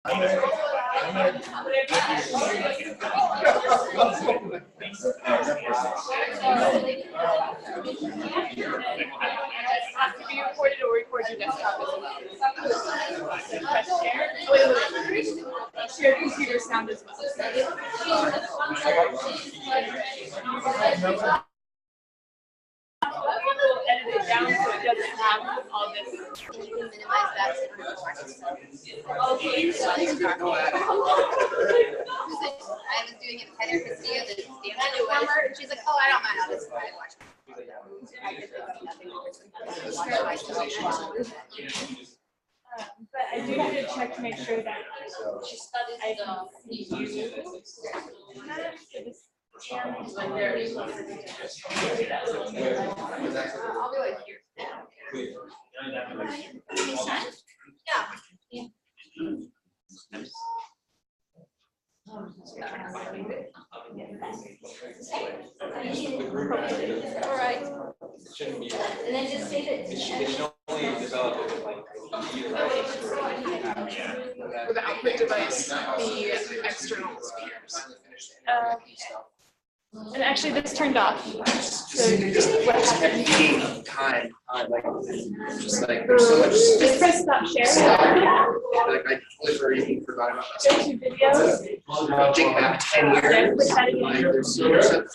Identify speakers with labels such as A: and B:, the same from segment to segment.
A: Have to be recorded or record your desktop as well. Press share. Share computer sound as well. We'll edit it down so it doesn't have all this.
B: Minimize that. I was doing it with Heather Castillo, the dance performer, and she's like, "Oh, I don't mind. I'll just watch."
A: But I do need to check to make sure that I can see you.
B: I'll be like here. Yeah.
C: All
B: right.
C: And then just say that.
D: They should only develop it like
A: For the output device, the external speakers. And actually, this turned off. So what happened?
E: Time, like, just like there's so much.
A: Just press stop share.
E: Like I literally forgot about
A: Go to videos.
E: Take back 10
A: Then
E: years.
A: click that again.
E: Like there's so much stuff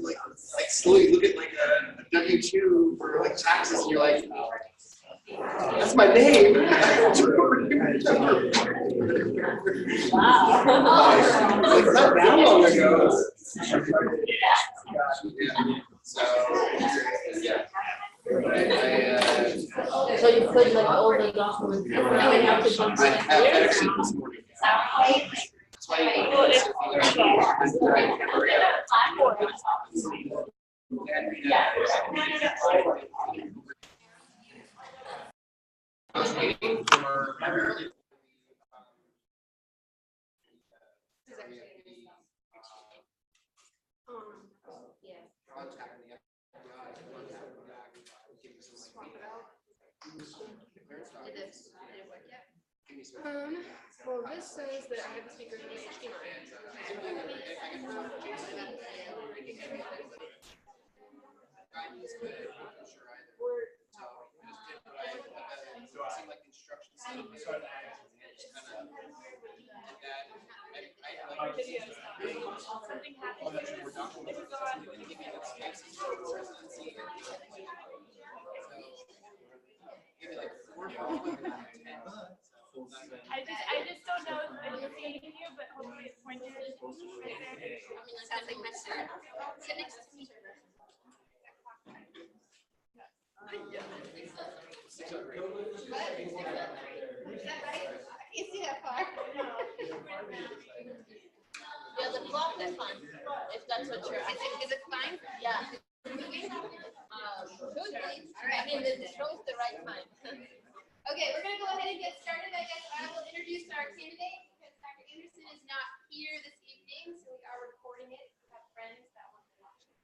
E: like slowly look at like a W-2 for like taxes, and you're like, that's my name.
C: Wow.
E: Like not that long ago. So yeah.
C: So you put like all the documents.
E: I have this morning. That's why I was waiting for
A: Well, this says that I have the speakers on HDMI. Something happened. I just don't know if I can see you, but hopefully it's pointed right there.
B: Sounds like my son. Sit next to me. Is that right? I can't see that far.
C: Yeah, the clock is fine. If that's what you're asking.
B: Is it fine?
C: Yeah.
B: Should be.
C: All right. I mean, it shows the right time.
B: Okay, we're going to go ahead and get started. I guess I will introduce our candidate because Dr. Anderson is not here this evening, so we are recording it. We have friends that want to watch it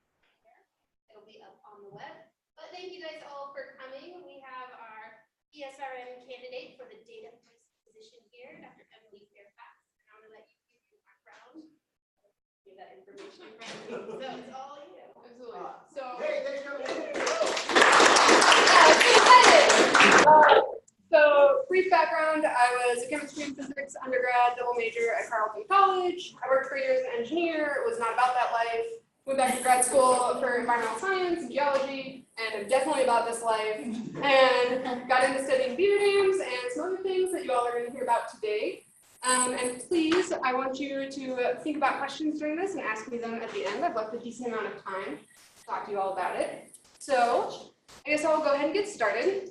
B: here. It'll be up on the web. But thank you guys all for coming. We have our ESRM candidate for the data position here, Dr. Emily Fairfax. And I'm going to let you give your background, give that information. So it's all you. Absolutely. So, hey, thanks for coming.
A: So, brief background, I was a chemistry and physics undergrad, double major at Carleton College. I worked for years as an engineer. It was not about that life. Went back to grad school for environmental science and geology, and I'm definitely about this life. And got into studying beaver dams and some other things that you all are going to hear about today. And please, I want you to think about questions during this and ask me them at the end. I've left a decent amount of time to talk to you all about it. So, I guess I'll go ahead and get started.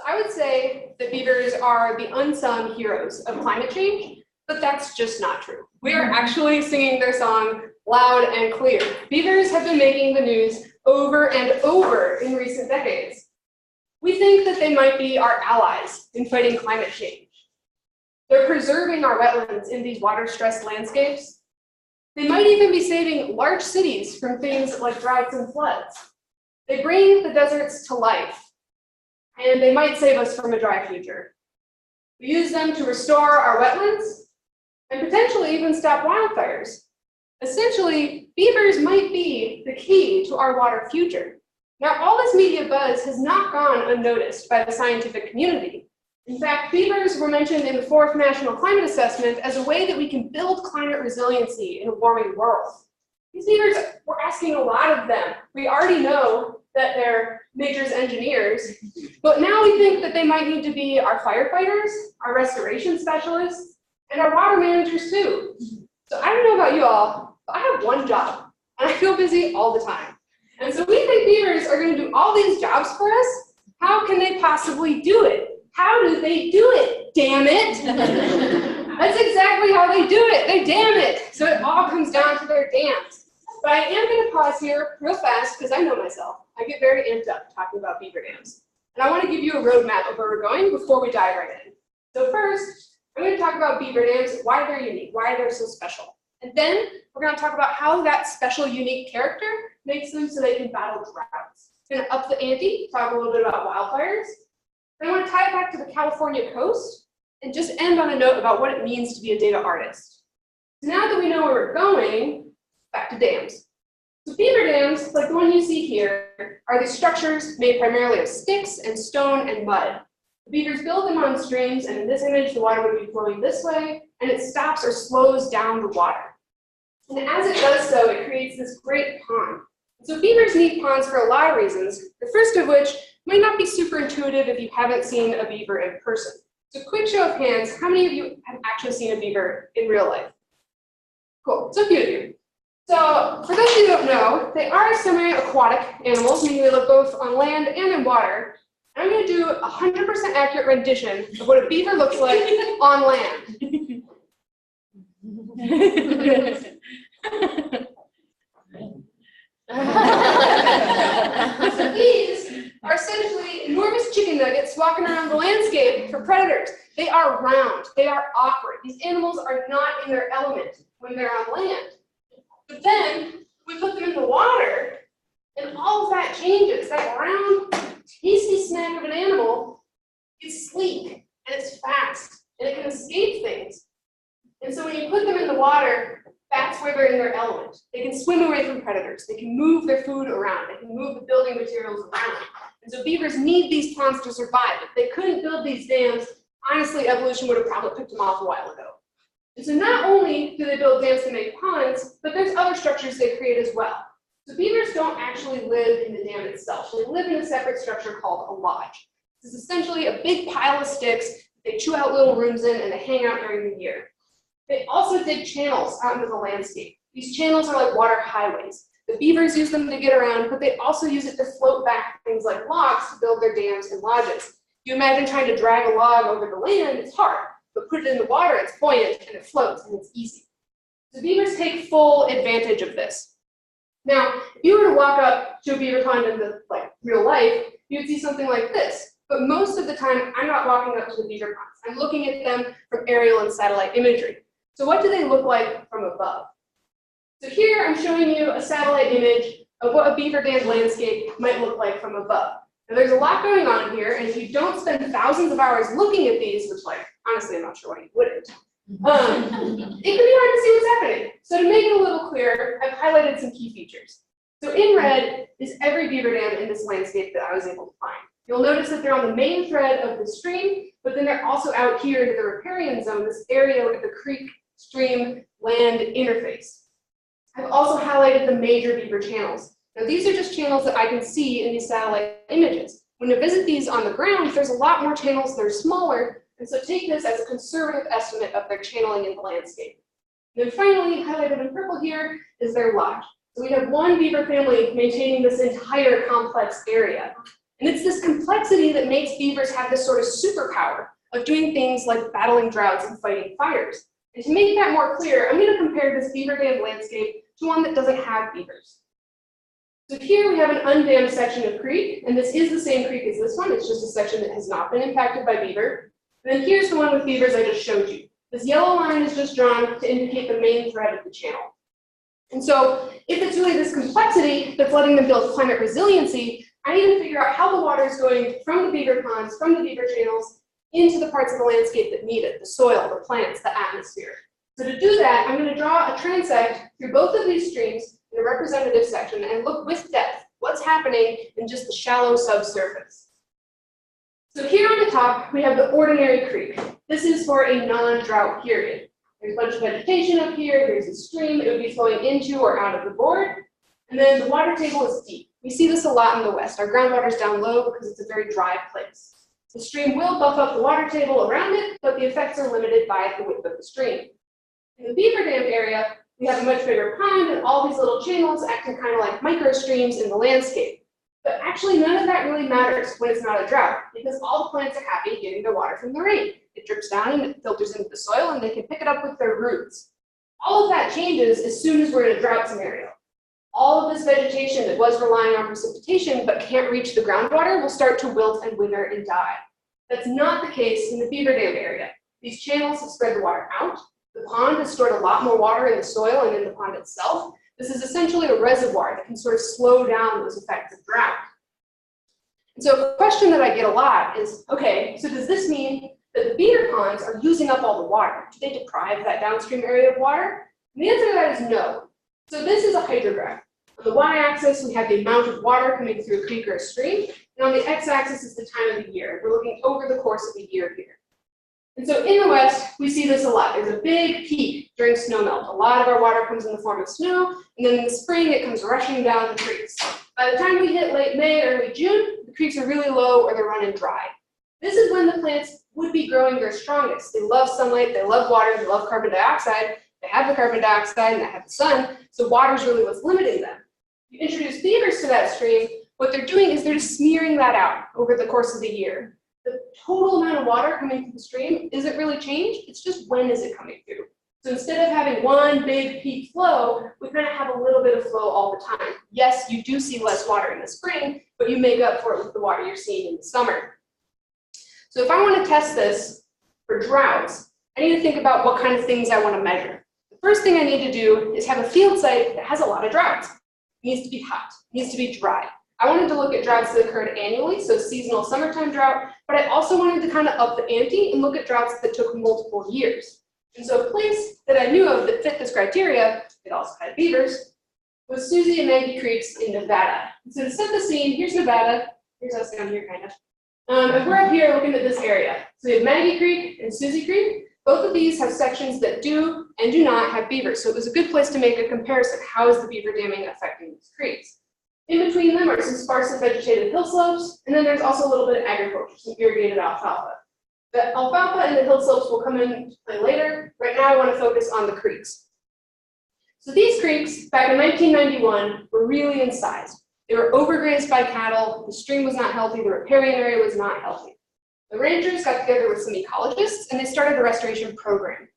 A: I would say that beavers are the unsung heroes of climate change, but that's just not true. We are actually singing their song loud and clear. Beavers have been making the news over and over in recent decades. We think that they might be our allies in fighting climate change. They're preserving our wetlands in these water-stressed landscapes. They might even be saving large cities from things like droughts and floods. They bring the deserts to life. And they might save us from a dry future. We use them to restore our wetlands and potentially even stop wildfires. Essentially, beavers might be the key to our water future. Now, all this media buzz has not gone unnoticed by the scientific community. In fact, beavers were mentioned in the 4th National Climate Assessment as a way that we can build climate resiliency in a warming world. These beavers, we're asking a lot of them. We already know that they're nature's engineers, but now we think that they might need to be our firefighters, our restoration specialists, and our water managers too. So I don't know about you all, but I have one job, and I feel busy all the time. And so we think beavers are going to do all these jobs for us. How can they possibly do it? How do they do it? Damn it! That's exactly how they do it. They dam it. So it all comes down to their dams. But I am going to pause here real fast because I know myself. I get very amped up talking about beaver dams. And I want to give you a roadmap of where we're going before we dive right in. So first, I'm going to talk about beaver dams, why they're unique, why they're so special. And then we're going to talk about how that special, unique character makes them so they can battle droughts. Going to up the ante, talk a little bit about wildfires. Then I want to tie it back to the California coast and just end on a note about what it means to be a data artist. So now that we know where we're going, back to dams. So beaver dams, like the one you see here, are these structures made primarily of sticks and stone and mud. The beavers build them on streams, and in this image, the water would be flowing this way, and it stops or slows down the water. And as it does so, it creates this great pond. So beavers need ponds for a lot of reasons, the first of which might not be super intuitive if you haven't seen a beaver in person. So quick show of hands, how many of you have actually seen a beaver in real life? Cool, so a few of you. So for those of you who don't know, they are semi-aquatic animals, meaning they live both on land and in water. And I'm going to do a 100% accurate rendition of what a beaver looks like on land. So these are essentially enormous chicken nuggets walking around the landscape for predators. They are round, they are awkward. These animals are not in their element when they're on land. But then we put them in the water, and all of that changes. That round, tasty snack of an animal is sleek, and it's fast, and it can escape things. And so when you put them in the water, that's where they're in their element. They can swim away from predators. They can move their food around. They can move the building materials around. And so beavers need these ponds to survive. If they couldn't build these dams, honestly, evolution would have probably picked them off a while ago. And so not only do they build dams to make ponds, but there's other structures they create as well. So beavers don't actually live in the dam itself. They live in a separate structure called a lodge. This is essentially a big pile of sticks they chew out little rooms in, and they hang out during the year. They also dig channels out into the landscape. These channels are like water highways. The beavers use them to get around, but they also use it to float back things like logs to build their dams and lodges. You imagine trying to drag a log over the land, it's hard, but put it in the water, it's buoyant, and it floats, and it's easy. So beavers take full advantage of this. Now, if you were to walk up to a beaver pond in the real life, you would see something like this. But most of the time, I'm not walking up to the beaver ponds. I'm looking at them from aerial and satellite imagery. So what do they look like from above? So here I'm showing you a satellite image of what a beaver dam landscape might look like from above. Now there's a lot going on here, and if you don't spend thousands of hours looking at these, which honestly I'm not sure why you wouldn't, it can be hard to see what's happening. So to make it a little clearer, I've highlighted some key features. So in red is every beaver dam in this landscape that I was able to find. You'll notice that they're on the main thread of the stream, but then they're also out here into the riparian zone, this area with the creek, stream, land interface. I've also highlighted the major beaver channels. Now these are just channels that I can see in these satellite images. When you visit these on the ground, there's a lot more channels that are smaller, and so take this as a conservative estimate of their channeling in the landscape. And then finally, highlighted in purple here, is their lodge. So we have one beaver family maintaining this entire complex area. And it's this complexity that makes beavers have this sort of superpower of doing things like battling droughts and fighting fires. And to make that more clear, I'm going to compare this beaver dam landscape to one that doesn't have beavers. So here we have an undammed section of creek, and this is the same creek as this one. It's just a section that has not been impacted by beaver. And then here's the one with beavers I just showed you. This yellow line is just drawn to indicate the main thread of the channel. And so if it's really this complexity that's letting them build climate resiliency, I need to figure out how the water is going from the beaver ponds, from the beaver channels, into the parts of the landscape that need it, the soil, the plants, the atmosphere. So to do that, I'm going to draw a transect through both of these streams in a representative section and look with depth what's happening in just the shallow subsurface. So here on the top, we have the ordinary creek. This is for a non-drought period. There's a bunch of vegetation up here, here's a stream, it would be flowing into or out of the board, and then the water table is deep. We see this a lot in the West. Our groundwater is down low because it's a very dry place. The stream will buff up the water table around it, but the effects are limited by the width of the stream. In the beaver dam area, we have a much bigger pond and all these little channels acting kind of like micro streams in the landscape. But actually, none of that really matters when it's not a drought, because all the plants are happy getting their water from the rain. It drips down and it filters into the soil, and they can pick it up with their roots. All of that changes as soon as we're in a drought scenario. All of this vegetation that was relying on precipitation but can't reach the groundwater will start to wilt and wither and die. That's not the case in the beaver dam area. These channels have spread the water out. The pond has stored a lot more water in the soil and in the pond itself. This is essentially a reservoir that can sort of slow down those effects of drought. And so a question that I get a lot is, okay, so does this mean that the beaver ponds are using up all the water? Do they deprive that downstream area of water? And the answer to that is no. So this is a hydrograph. On the y-axis, we have the amount of water coming through a creek or a stream, and on the x-axis is the time of the year. We're looking over the course of a year here. And so in the West, we see this a lot. There's a big peak during snowmelt. A lot of our water comes in the form of snow, and then in the spring, it comes rushing down the creeks. By the time we hit late May, early June, the creeks are really low or they're running dry. This is when the plants would be growing their strongest. They love sunlight, they love water, they love carbon dioxide. They have the carbon dioxide and they have the sun, so water's really what's limiting them. You introduce beavers to that stream, what they're doing is they're just smearing that out over the course of the year. The total amount of water coming through the stream isn't really changed, it's just when is it coming through. So instead of having one big peak flow, we kind of have a little bit of flow all the time. Yes, you do see less water in the spring, but you make up for it with the water you're seeing in the summer. So if I want to test this for droughts, I need to think about what kind of things I want to measure. The first thing I need to do is have a field site that has a lot of droughts. It needs to be hot, it needs to be dry. I wanted to look at droughts that occurred annually, so seasonal summertime drought, but I also wanted to kind of up the ante and look at droughts that took multiple years. And so a place that I knew of that fit this criteria, it also had beavers, was Susie and Maggie Creeks in Nevada. And so to set the scene, here's Nevada, here's us down here kind of. And we're up here looking at this area. So we have Maggie Creek and Susie Creek. Both of these have sections that do and do not have beavers. So it was a good place to make a comparison. How is the beaver damming affecting these creeks? In between them are some sparsely vegetated hill slopes, and then there's also a little bit of agriculture, some irrigated alfalfa. The alfalfa and the hill slopes will come into play later. Right now I want to focus on the creeks. So these creeks, back in 1991, were really in size. They were overgrazed by cattle, the stream was not healthy, the riparian area was not healthy. The ranchers got together with some ecologists and they started a restoration program.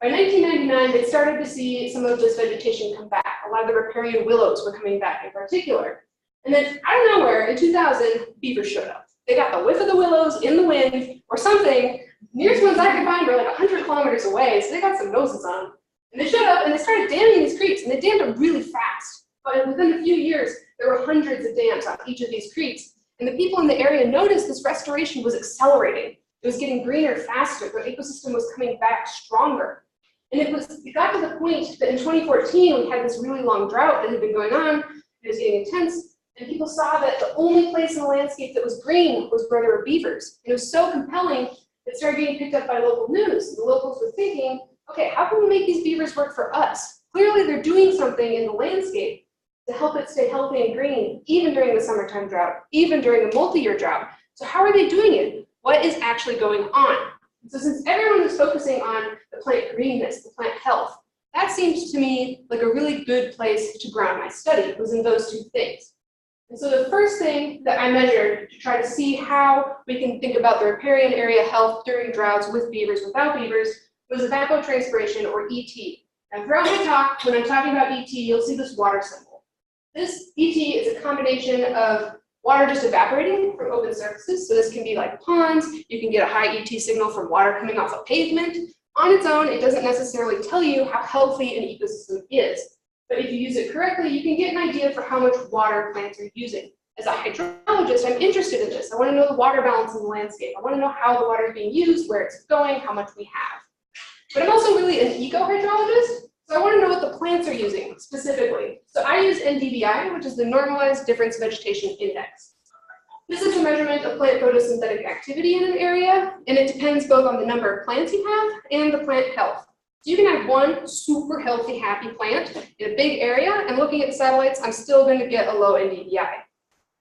A: By 1999, they started to see some of this vegetation come back. A lot of the riparian willows were coming back in particular. And then out of nowhere, in 2000, beavers showed up. They got the whiff of the willows in the wind or something. Nearest ones I could find were like 100 kilometers away, so they got some noses on them. And they showed up and they started damming these creeks, and they dammed them really fast. But within a few years, there were hundreds of dams on each of these creeks. And the people in the area noticed this restoration was accelerating. It was getting greener faster. The ecosystem was coming back stronger. And it got to the point that in 2014, we had this really long drought that had been going on. It was getting intense. And people saw that the only place in the landscape that was green was where there were beavers. And it was so compelling that it started getting picked up by local news. And the locals were thinking, okay, how can we make these beavers work for us? Clearly, they're doing something in the landscape to help it stay healthy and green, even during the summertime drought, even during a multi-year drought. So how are they doing it? What is actually going on? So since everyone is focusing on the plant greenness, the plant health, that seems to me like a really good place to ground my study, was in those two things. And so the first thing that I measured to try to see how we can think about the riparian area health during droughts with beavers, without beavers, was evapotranspiration, or ET. Now throughout my talk, when I'm talking about ET, you'll see this water symbol. This ET is a combination of water just evaporating from open surfaces. So this can be like ponds. You can get a high ET signal from water coming off a pavement. On its own, it doesn't necessarily tell you how healthy an ecosystem is. But if you use it correctly, you can get an idea for how much water plants are using. As a hydrologist, I'm interested in this. I want to know the water balance in the landscape. I want to know how the water is being used, where it's going, how much we have. But I'm also really an eco-hydrologist, so I want to know what the plants are using specifically. So I use NDVI, which is the Normalized Difference Vegetation Index. This is a measurement of plant photosynthetic activity in an area, and it depends both on the number of plants you have and the plant health. So you can have one super healthy, happy plant in a big area, and looking at the satellites, I'm still going to get a low NDVI.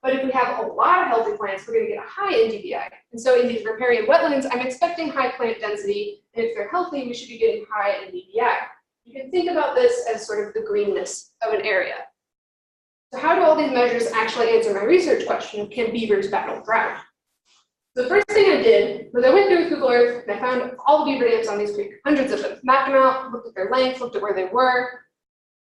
A: But if we have a lot of healthy plants, we're going to get a high NDVI. And so in these riparian wetlands, I'm expecting high plant density, and if they're healthy, we should be getting high NDVI. You can think about this as sort of the greenness of an area. So how do all these measures actually answer my research question of can beavers battle drought? The first thing I did was I went through Google Earth and I found all the beaver dams on these creeks, hundreds of them, mapped them out, looked at their length, looked at where they were.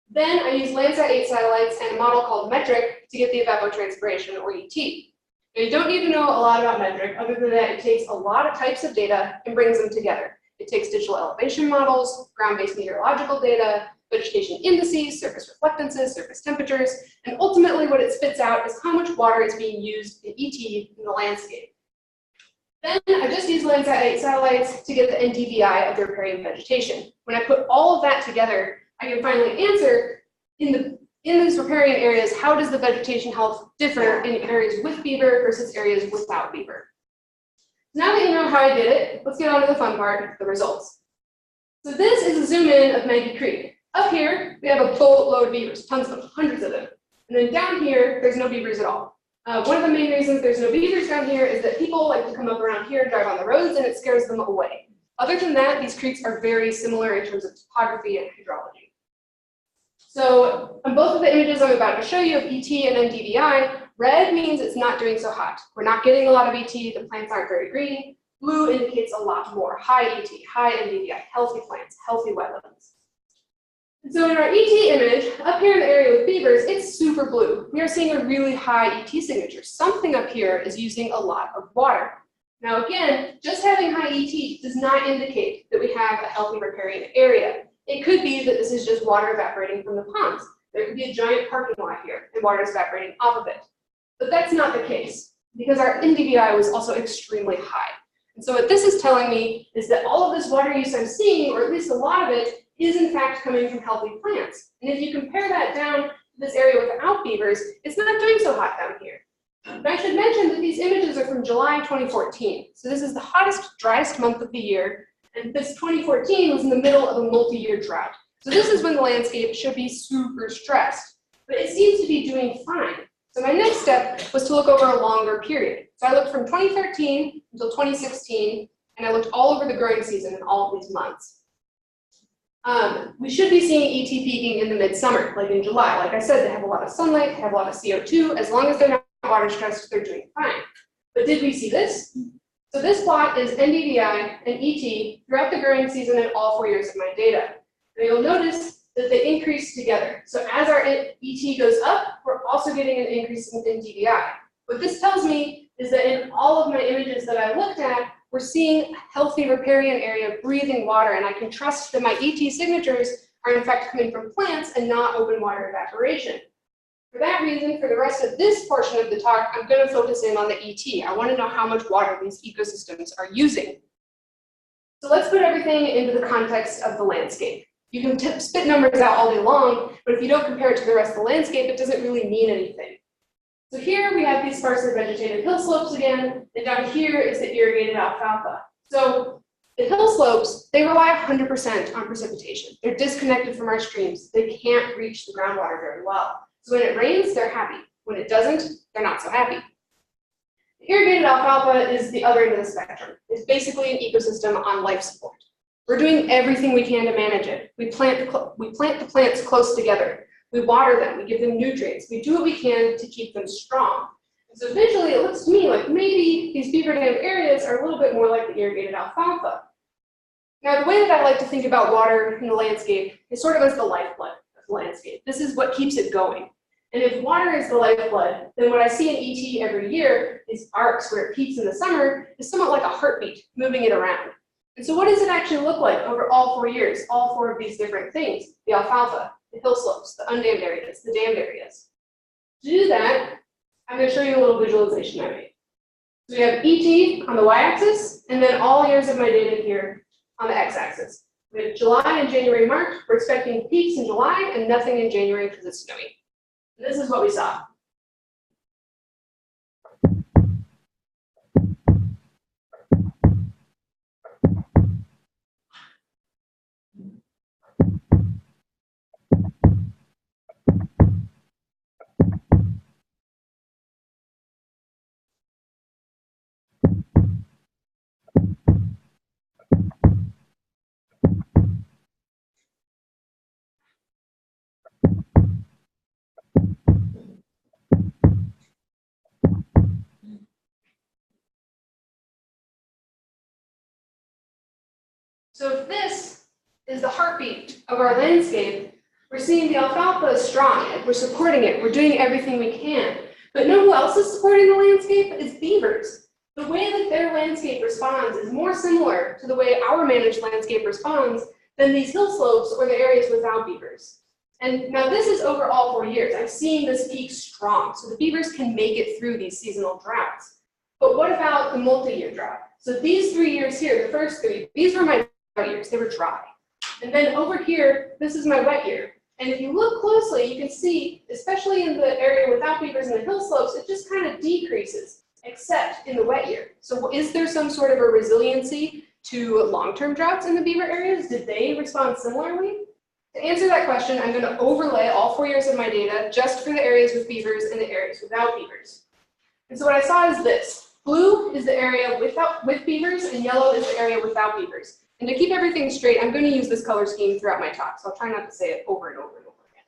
A: Then I used Landsat 8 satellites and a model called Metric to get the evapotranspiration, or ET. Now, you don't need to know a lot about Metric, other than that it takes a lot of types of data and brings them together. It takes digital elevation models, ground-based meteorological data, vegetation indices, surface reflectances, surface temperatures, and ultimately what it spits out is how much water is being used in ET in the landscape. Then I just used Landsat 8 satellites to get the NDVI of the riparian vegetation. When I put all of that together, I can finally answer in these riparian areas, how does the vegetation health differ in areas with beaver versus areas without beaver? Now that you know how I did it, let's get on to the fun part, the results. So this is a zoom in of Maggie Creek. Up here, we have a boatload of beavers, tons of them, hundreds of them. And then down here, there's no beavers at all. One of the main reasons there's no beavers down here is that people like to come up around here and drive on the roads, and it scares them away. Other than that, these creeks are very similar in terms of topography and hydrology. So on both of the images I'm about to show you of ET and NDVI, red means it's not doing so hot. We're not getting a lot of ET, the plants aren't very green. Blue indicates a lot more, high ET, high NDVI, healthy plants, healthy wetlands. And so in our ET image, up here in the area with beavers, it's super blue. We are seeing a really high ET signature. Something up here is using a lot of water. Now again, just having high ET does not indicate that we have a healthy riparian area. It could be that this is just water evaporating from the ponds. There could be a giant parking lot here and water is evaporating off of it. But that's not the case because our NDVI was also extremely high. And so what this is telling me is that all of this water use I'm seeing, or at least a lot of it, is in fact coming from healthy plants. And if you compare that down to this area without beavers, it's not doing so hot down here. But I should mention that these images are from July 2014. So this is the hottest, driest month of the year. And this 2014 was in the middle of a multi-year drought. So this is when the landscape should be super stressed. But it seems to be doing fine. So my next step was to look over a longer period. So I looked from 2013 until 2016, and I looked all over the growing season in all of these months. We should be seeing ET peaking in the midsummer, like in July. Like I said, they have a lot of sunlight, they have a lot of CO2. As long as they're not water stressed, they're doing fine. But did we see this? So this plot is NDVI and ET throughout the growing season in all 4 years of my data. And you'll notice that they increase together. So as our ET goes up, we're also getting an increase in NDVI. What this tells me is that in all of my images that I looked at, we're seeing a healthy riparian area breathing water, and I can trust that my ET signatures are in fact coming from plants and not open water evaporation. For that reason, for the rest of this portion of the talk, I'm going to focus in on the ET. I want to know how much water these ecosystems are using. So let's put everything into the context of the landscape. You can spit numbers out all day long, but if you don't compare it to the rest of the landscape, it doesn't really mean anything. So here we have these sparsely vegetated hill slopes again, and down here is the irrigated alfalfa. So the hill slopes, they rely 100% on precipitation. They're disconnected from our streams. They can't reach the groundwater very well. So when it rains, they're happy. When it doesn't, they're not so happy. The irrigated alfalfa is the other end of the spectrum. It's basically an ecosystem on life support. We're doing everything we can to manage it. We plant the plants close together. We water them, we give them nutrients. We do what we can to keep them strong. And so visually, it looks to me like maybe these beaver dam areas are a little bit more like the irrigated alfalfa. Now, the way that I like to think about water in the landscape is sort of as the lifeblood of the landscape. This is what keeps it going. And if water is the lifeblood, then what I see in ET every year, these arcs where it peaks in the summer, is somewhat like a heartbeat, moving it around. And so what does it actually look like over all 4 years, all 4 of these different things? The alfalfa, the hill slopes, the undammed areas, the dammed areas. To do that, I'm going to show you a little visualization I made. So we have ET on the y-axis, and then all years of my data here on the x-axis. We have July and January, March. We're expecting peaks in July and nothing in January because it's snowy. And this is what we saw. So if this is the heartbeat of our landscape, we're seeing the alfalfa is strong, we're supporting it, we're doing everything we can. But know who else is supporting the landscape? It's beavers. The way that their landscape responds is more similar to the way our managed landscape responds than these hill slopes or the areas without beavers. And now this is over all 4 years. I'm seeing this peak strong, so the beavers can make it through these seasonal droughts. But what about the multi-year drought? So these 3 years here, the first 3, these were my dry years, they were dry. And then over here, this is my wet year. And if you look closely, you can see, especially in the area without beavers and the hill slopes, it just kind of decreases, except in the wet year. So is there some sort of a resiliency to long-term droughts in the beaver areas? Did they respond similarly? To answer that question, I'm going to overlay all 4 years of my data just for the areas with beavers and the areas without beavers. And so what I saw is this. Blue is the area with beavers, and yellow is the area without beavers. And to keep everything straight, I'm going to use this color scheme throughout my talk, so I'll try not to say it over and over and over again.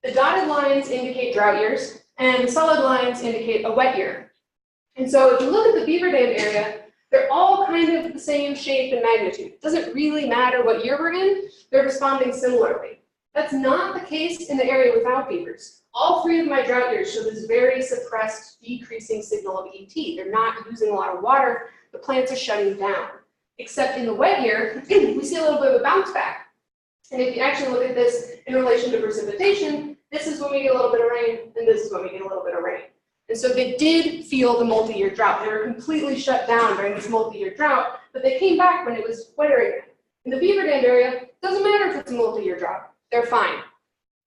A: The dotted lines indicate drought years, and the solid lines indicate a wet year. And so if you look at the beaver dam area, they're all kind of the same shape and magnitude. It doesn't really matter what year we're in, they're responding similarly. That's not the case in the area without beavers. All 3 of my drought years show this very suppressed, decreasing signal of ET. They're not using a lot of water, the plants are shutting down. Except in the wet year, we see a little bit of a bounce back. And if you actually look at this in relation to precipitation, this is when we get a little bit of rain, and this is when we get a little bit of rain. And so they did feel the multi-year drought. They were completely shut down during this multi-year drought, but they came back when it was wetter again. In the beaver dam area, it doesn't matter if it's a multi-year drought. They're fine.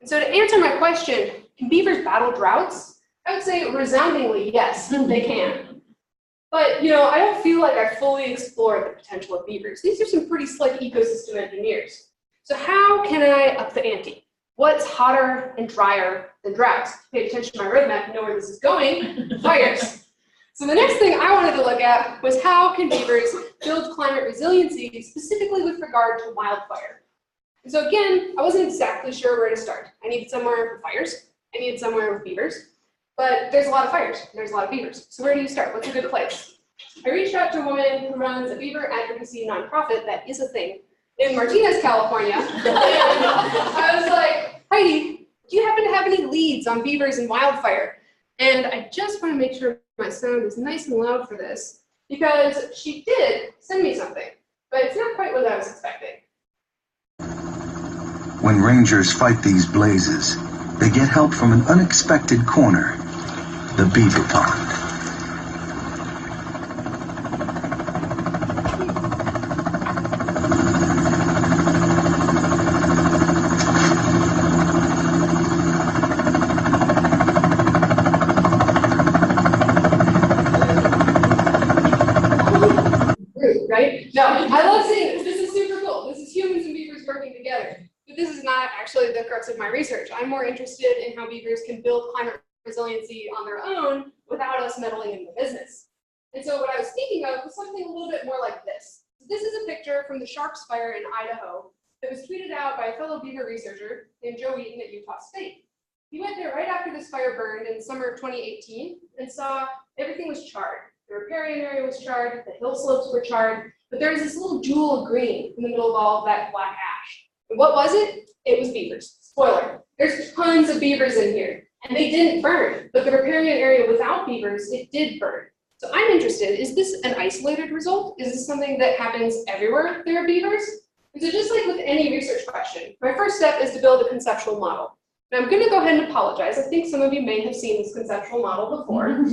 A: And so to answer my question, can beavers battle droughts? I would say resoundingly yes, they can. But, I don't feel like I fully explored the potential of beavers. These are some pretty slick ecosystem engineers. So how can I up the ante? What's hotter and drier than droughts? Pay attention to my roadmap, you know where this is going, fires. So the next thing I wanted to look at was how can beavers build climate resiliency, specifically with regard to wildfire. And so again, I wasn't exactly sure where to start. I needed somewhere with fires, I needed somewhere with beavers. But there's a lot of fires, there's a lot of beavers. So where do you start? What's a good place? I reached out to a woman who runs a beaver advocacy nonprofit that is a thing in Martinez, California. And I was like, Heidi, do you happen to have any leads on beavers and wildfire? And I just want to make sure my sound is nice and loud for this, because she did send me something, but it's not quite what I was expecting.
F: When rangers fight these blazes, they get help from an unexpected corner, the beaver pond.
A: Right? No, I love seeing this. This is super cool. This is humans and beavers working together. But this is not actually the crux of my research. I'm more interested in how beavers can build climate resiliency on their own without us meddling in the business. And so what I was thinking of was something a little bit more like this. This is a picture from the Sharps Fire in Idaho that was tweeted out by a fellow beaver researcher named Joe Eaton at Utah State. He went there right after this fire burned in summer of 2018 and saw everything was charred. The riparian area was charred, the hill slopes were charred, but there was this little jewel of green in the middle of all of that black ash. And what was it? It was beavers. Spoiler, there's tons of beavers in here, and they didn't burn, but the riparian area without beavers, it did burn. So I'm interested, is this an isolated result? Is this something that happens everywhere there are beavers? And so just like with any research question, my first step is to build a conceptual model. Now I'm gonna go ahead and apologize. I think some of you may have seen this conceptual model before.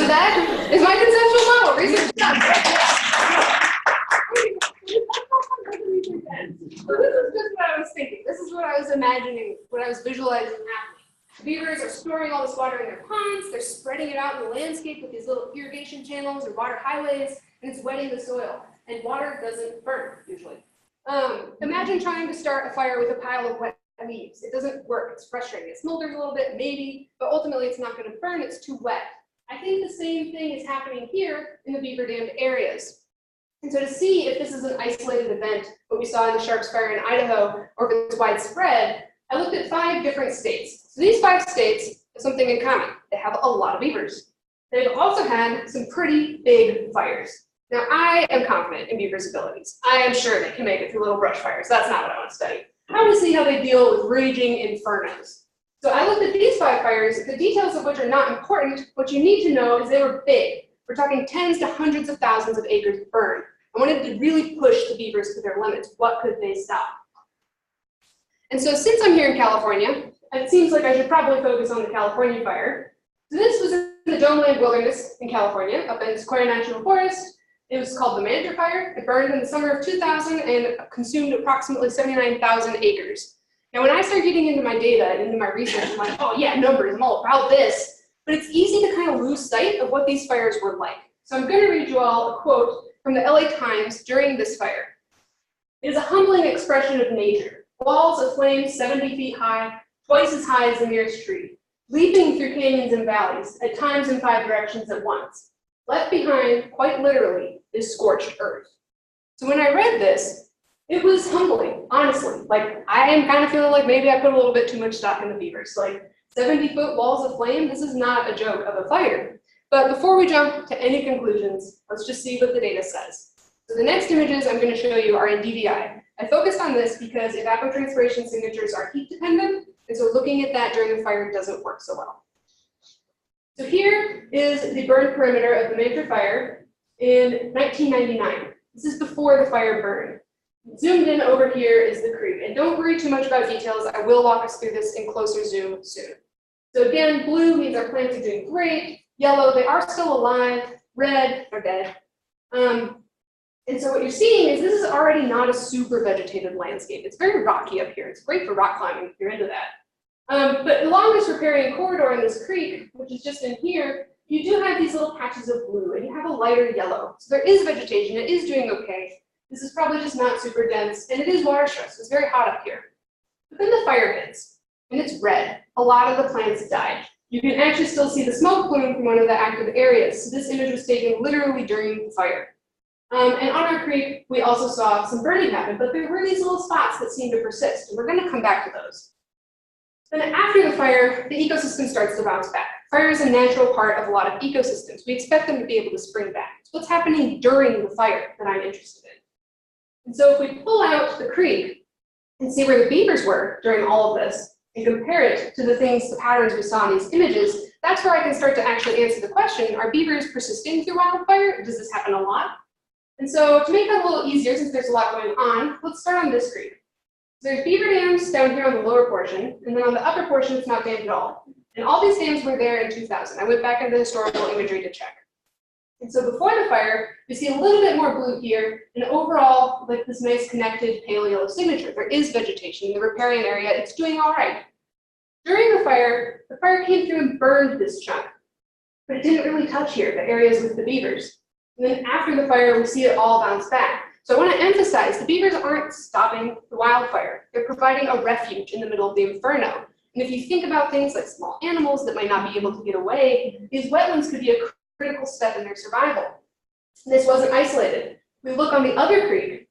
A: So that is my conceptual model. Research done. So this is just what I was thinking. This is what I was imagining, what I was visualizing happening. Beavers are storing all this water in their ponds. They're spreading it out in the landscape with these little irrigation channels or water highways, and it's wetting the soil. And water doesn't burn, usually. Imagine trying to start a fire with a pile of wet leaves. It doesn't work. It's frustrating. It smolders a little bit, maybe, but ultimately it's not going to burn. It's too wet. I think the same thing is happening here in the beaver dammed areas. And so to see if this is an isolated event, what we saw in the Sharps Fire in Idaho, or if it's widespread, I looked at 5 different states. So these 5 states have something in common. They have a lot of beavers. They've also had some pretty big fires. Now, I am confident in beavers' abilities. I am sure they can make it through little brush fires. That's not what I want to study. I want to see how they deal with raging infernos. So I looked at these 5 fires, the details of which are not important. What you need to know is they were big. We're talking tens to hundreds of thousands of acres burned. I wanted to really push the beavers to their limits. What could they stop? And so since I'm here in California, it seems like I should probably focus on the California fire. So this was in the Domeland Wilderness in California, up in Sequoia National Forest. It was called the Manager Fire. It burned in the summer of 2000 and consumed approximately 79,000 acres. Now, when I start getting into my data and into my research, I'm like, oh yeah, numbers, I'm all about this. But it's easy to kind of lose sight of what these fires were like. So I'm going to read you all a quote from the LA Times during this fire. It is a humbling expression of nature. Walls of flame 70 feet high, twice as high as the nearest tree, leaping through canyons and valleys, at times in 5 directions at once. Left behind, quite literally, is scorched earth. So when I read this, it was humbling, honestly. Like, I am kind of feeling like maybe I put a little bit too much stock in the beavers. Like, 70-foot walls of flame, this is not a joke of a fire. But before we jump to any conclusions, let's just see what the data says. So the next images I'm going to show you are in DVI. I focused on this because evapotranspiration signatures are heat dependent, and so looking at that during the fire doesn't work so well. So here is the burn perimeter of the Manager Fire in 1999. This is before the fire burned. Zoomed in over here is the creek, and don't worry too much about details. I will walk us through this in closer zoom soon. So again, blue means our plants are doing great. Yellow, they are still alive. Red, they're dead. And so what you're seeing is this is already not a super vegetated landscape. It's very rocky up here. It's great for rock climbing if you're into that. But along this riparian corridor in this creek, which is just in here, you do have these little patches of blue, and you have a lighter yellow. So there is vegetation. It is doing okay. This is probably just not super dense, and it is water stressed. It's very hot up here. But then the fire hits, and it's red. A lot of the plants died. You can actually still see the smoke plume from one of the active areas. So this image was taken literally during the fire. And on our creek, we also saw some burning happen, but there were these little spots that seemed to persist, and we're going to come back to those. Then after the fire, the ecosystem starts to bounce back. Fire is a natural part of a lot of ecosystems. We expect them to be able to spring back. It's what's happening during the fire that I'm interested in. And so if we pull out the creek and see where the beavers were during all of this, and compare it to the patterns we saw in these images, that's where I can start to actually answer the question, are beavers persisting through wildfire? Does this happen a lot? And so to make that a little easier, since there's a lot going on, let's start on this creek. So there's beaver dams down here on the lower portion, and then on the upper portion, it's not dammed at all. And all these dams were there in 2000. I went back into historical imagery to check. And so before the fire, we see a little bit more blue here, and overall, like this nice connected pale yellow signature. There is vegetation in the riparian area. It's doing all right. During the fire came through and burned this chunk, but it didn't really touch here, the areas with the beavers. And then after the fire, we see it all bounce back. So I want to emphasize the beavers aren't stopping the wildfire. They're providing a refuge in the middle of the inferno. And if you think about things like small animals that might not be able to get away, these wetlands could be a critical step in their survival. This wasn't isolated. We look on the other creek.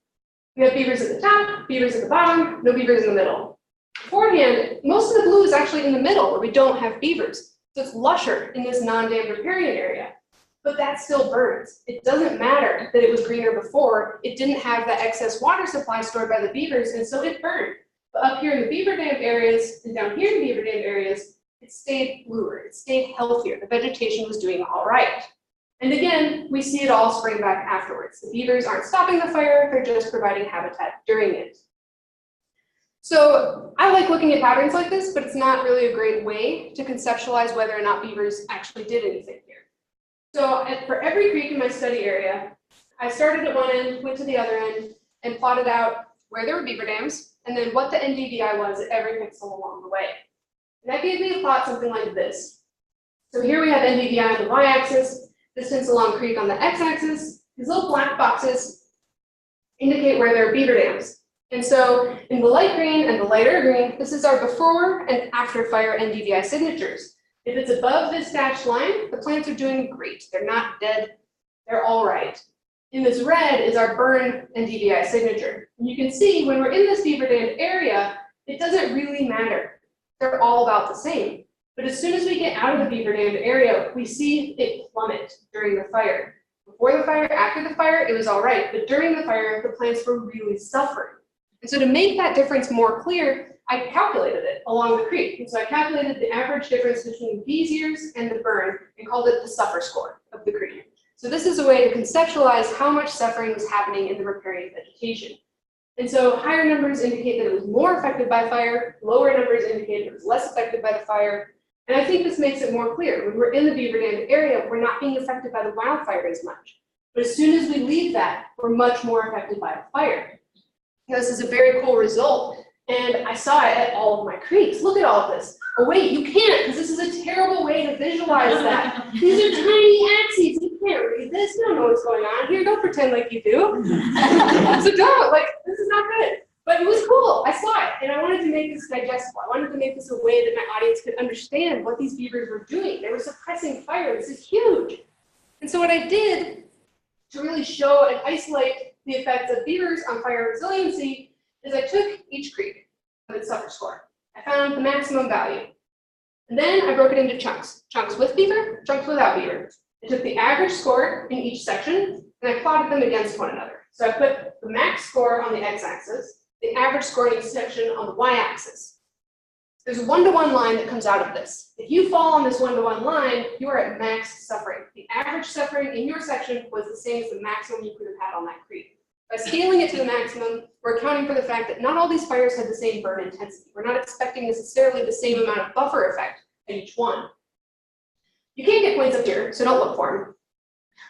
A: We have beavers at the top, beavers at the bottom, no beavers in the middle. Beforehand, most of the blue is actually in the middle where we don't have beavers. So it's lusher in this non-dammed riparian area. But that still burns. It doesn't matter that it was greener before. It didn't have that excess water supply stored by the beavers, and so it burned. But up here in the beaver dam areas, and down here in the beaver dam areas, it stayed bluer, it stayed healthier. The vegetation was doing all right. And again, we see it all spring back afterwards. The beavers aren't stopping the fire, they're just providing habitat during it. So I like looking at patterns like this, but it's not really a great way to conceptualize whether or not beavers actually did anything here. So for every creek in my study area, I started at one end, went to the other end, and plotted out where there were beaver dams, and then what the NDVI was at every pixel along the way. And that gave me a plot something like this. So here we have NDVI on the y-axis, distance along creek on the x-axis. These little black boxes indicate where there are beaver dams. And so in the light green and the lighter green, this is our before and after fire NDVI signatures. If it's above this dashed line, the plants are doing great. They're not dead, they're all right. In this red is our burn NDVI signature. And you can see when we're in this beaver dam area, it doesn't really matter. They're all about the same. But as soon as we get out of the beaver dam area, we see it plummet during the fire. Before the fire, after the fire, it was all right. But during the fire, the plants were really suffering. And so to make that difference more clear, I calculated it along the creek. And so I calculated the average difference between these years and the burn and called it the suffer score of the creek. So this is a way to conceptualize how much suffering was happening in the riparian vegetation. And so higher numbers indicate that it was more affected by fire, lower numbers indicate it was less affected by the fire. And I think this makes it more clear. When we're in the beaver dam area, we're not being affected by the wildfire as much. But as soon as we leave that, we're much more affected by the fire. Now, this is a very cool result, and I saw it at all of my creeks. Look at all of this. Oh wait, you can't, because this is a terrible way to visualize that. These are tiny axes. You can't read this. You don't know what's going on here. Don't pretend like you do. So don't, like, this is not good. But it was cool. I saw it, and I wanted to make this digestible. I wanted to make this a way that my audience could understand what these beavers were doing. They were suppressing fire. This is huge. And so what I did to really show and isolate the effects of beavers on fire resiliency is I took each creek with its suffer score. I found the maximum value. And then I broke it into chunks. Chunks with beaver, chunks without beaver. I took the average score in each section, and I plotted them against one another. So I put the max score on the x-axis, the average score in each section on the y-axis. There's a one-to-one line that comes out of this. If you fall on this one-to-one line, you are at max suffering. The average suffering in your section was the same as the maximum you could have had on that creek. By scaling it to the maximum, we're accounting for the fact that not all these fires had the same burn intensity. We're not expecting necessarily the same amount of buffer effect at each one. You can't get points up here, so don't look for them.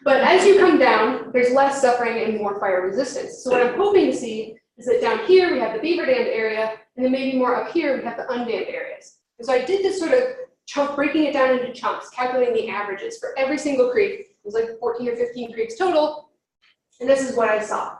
A: But as you come down, there's less suffering and more fire resistance. So what I'm hoping to see is that down here we have the beaver dammed area, and then maybe more up here we have the undammed areas. And so I did this sort of chunk, breaking it down into chunks, calculating the averages for every single creek. It was like 14 or 15 creeks total, and this is what I saw.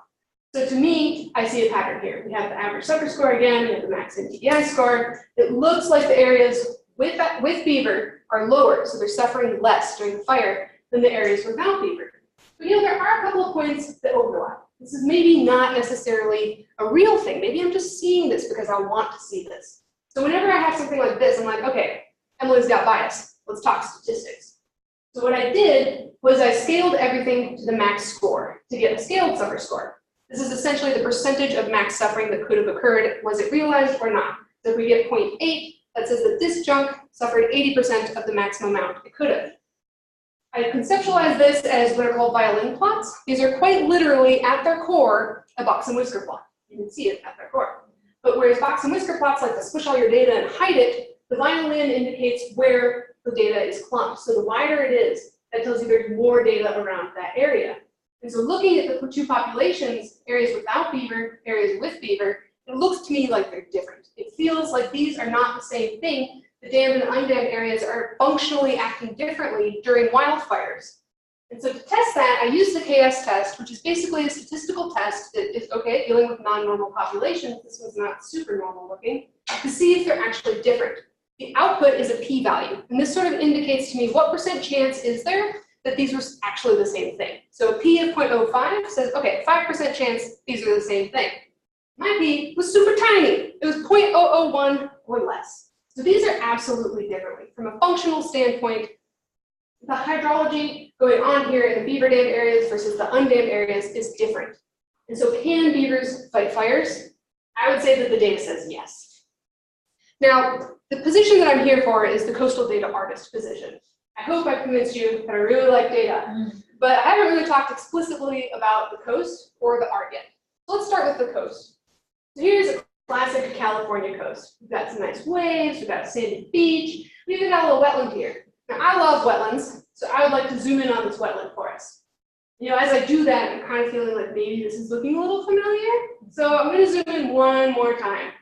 A: So to me, I see a pattern here. We have the average suffer score again, we have the max NDVI score. It looks like the areas with beaver are lower, so they're suffering less during the fire than the areas without beaver. But there are a couple of points that overlap. This is maybe not necessarily a real thing. Maybe I'm just seeing this because I want to see this. So whenever I have something like this, I'm like, okay, Emily's got bias. Let's talk statistics. So what I did was I scaled everything to the max score to get a scaled suffer score. This is essentially the percentage of max suffering that could have occurred. Was it realized or not? So if we get 0.8, that says that this chunk suffered 80% of the maximum amount it could have. I conceptualize this as what are called violin plots. These are quite literally, at their core, a box and whisker plot. You can see it at their core. But whereas box and whisker plots like to squish all your data and hide it, the violin indicates where the data is clumped. So the wider it is, that tells you there's more data around that area. And so looking at the two populations, areas without beaver, areas with beaver, it looks to me like they're different. It feels like these are not the same thing. The dammed and undammed areas are functionally acting differently during wildfires. And so to test that, I used the KS test, which is basically a statistical test that is, okay, dealing with non-normal populations, this one's not super normal looking, to see if they're actually different. The output is a p-value, and this sort of indicates to me what % chance is there that these were actually the same thing. So a p of 0.05 says, okay, 5% chance these are the same thing. My p was super tiny. It was 0.001 or less. So these are absolutely different. From a functional standpoint, the hydrology going on here in the beaver dam areas versus the undammed areas is different. And so can beavers fight fires? I would say that the data says yes. Now, the position that I'm here for is the coastal data artist position. I hope I've convinced you that I really like data, but I haven't really talked explicitly about the coast or the art yet. So let's start with the coast. So here's a classic California coast. We've got some nice waves, we've got a sandy beach, we've even got a little wetland here. Now, I love wetlands, so I would like to zoom in on this wetland for us. You know, as I do that, I'm kind of feeling like maybe this is looking a little familiar. So I'm going to zoom in one more time.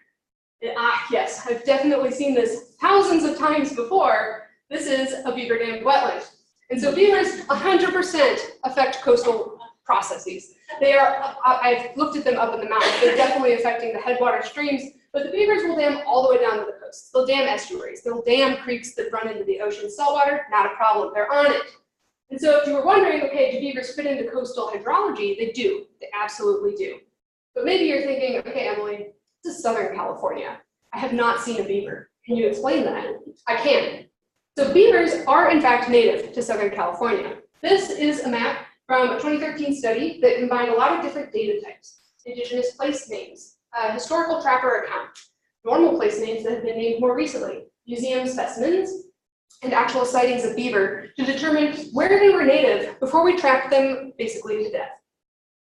A: Yes, I've definitely seen this thousands of times before. This is a beaver dam wetland. And so beavers 100% affect coastal processes. They are, I've looked at them up in the mountains, they're definitely affecting the headwater streams, but the beavers will dam all the way down to the coast. They'll dam estuaries, they'll dam creeks that run into the ocean saltwater, not a problem, they're on it. And so if you were wondering, okay, do beavers fit into coastal hydrology? They do, they absolutely do. But maybe you're thinking, okay, Emily, this is Southern California. I have not seen a beaver. Can you explain that? I can. So beavers are in fact native to Southern California. This is a map from a 2013 study that combined a lot of different data types. Indigenous place names, historical trapper account, normal place names that have been named more recently, museum specimens, and actual sightings of beaver to determine where they were native before we tracked them basically to death.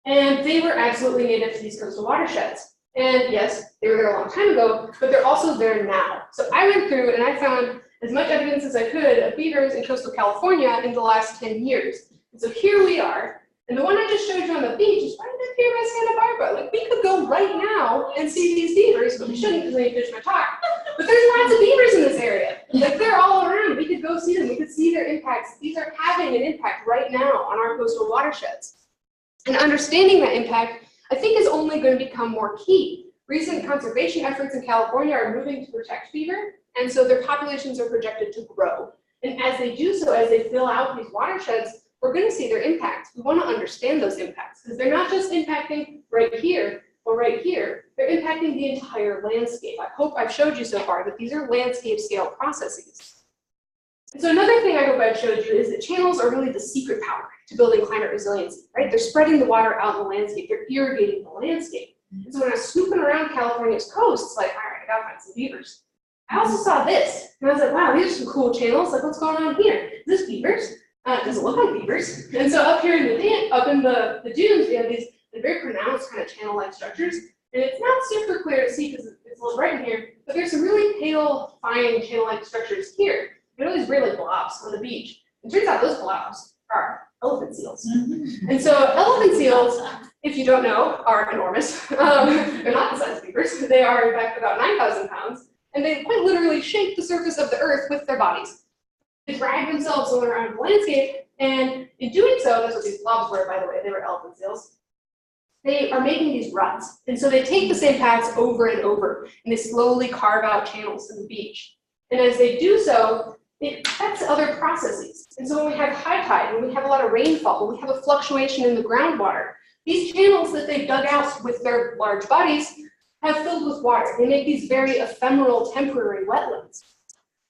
A: And they were absolutely native to these coastal watersheds. And yes, they were there a long time ago, but they're also there now. So I went through and I found as much evidence as I could of beavers in coastal California in the last 10 years. And so here we are. And the one I just showed you on the beach is right up here by Santa Barbara. Like, we could go right now and see these beavers, but we shouldn't because I finish my talk. But there's lots of beavers in this area. Like, they're all around. We could go see them. We could see their impacts. These are having an impact right now on our coastal watersheds. And understanding that impact, I think, is only going to become more key. Recent conservation efforts in California are moving to protect beaver, and so their populations are projected to grow. And as they do so, as they fill out these watersheds, we're going to see their impacts. We want to understand those impacts because they're not just impacting right here or right here. They're impacting the entire landscape. I hope I've showed you so far that these are landscape scale processes. And so another thing I hope I've showed you is that channels are really the secret power to building climate resiliency, right? They're spreading the water out in the landscape. They're irrigating the landscape. And so when I was snooping around California's coast, it's like, all right, I gotta find some beavers. I also saw this, and I was like, wow, these are some cool channels. Like, what's going on here? Is this beavers? It doesn't look like beavers. And so up here in the dunes, we have these very pronounced kind of channel-like structures. And it's not super clear to see because it's a little bright in here, but there's some really pale, fine channel-like structures here. There are these really blobs on the beach. It turns out those blobs are elephant seals. And so elephant seals, if you don't know, are enormous. They're not the size of beavers. They are, in fact, about 9,000 pounds. And they quite literally shake the surface of the earth with their bodies. They drag themselves all around the landscape, and in doing so, that's what these blobs were, by the way, they were elephant seals. They are making these ruts, and so they take the same paths over and over, and they slowly carve out channels in the beach. And as they do so, it affects other processes. And so when we have high tide, when we have a lot of rainfall, when we have a fluctuation in the groundwater, these channels that they've dug out with their large bodies have filled with water. They make these very ephemeral, temporary wetlands.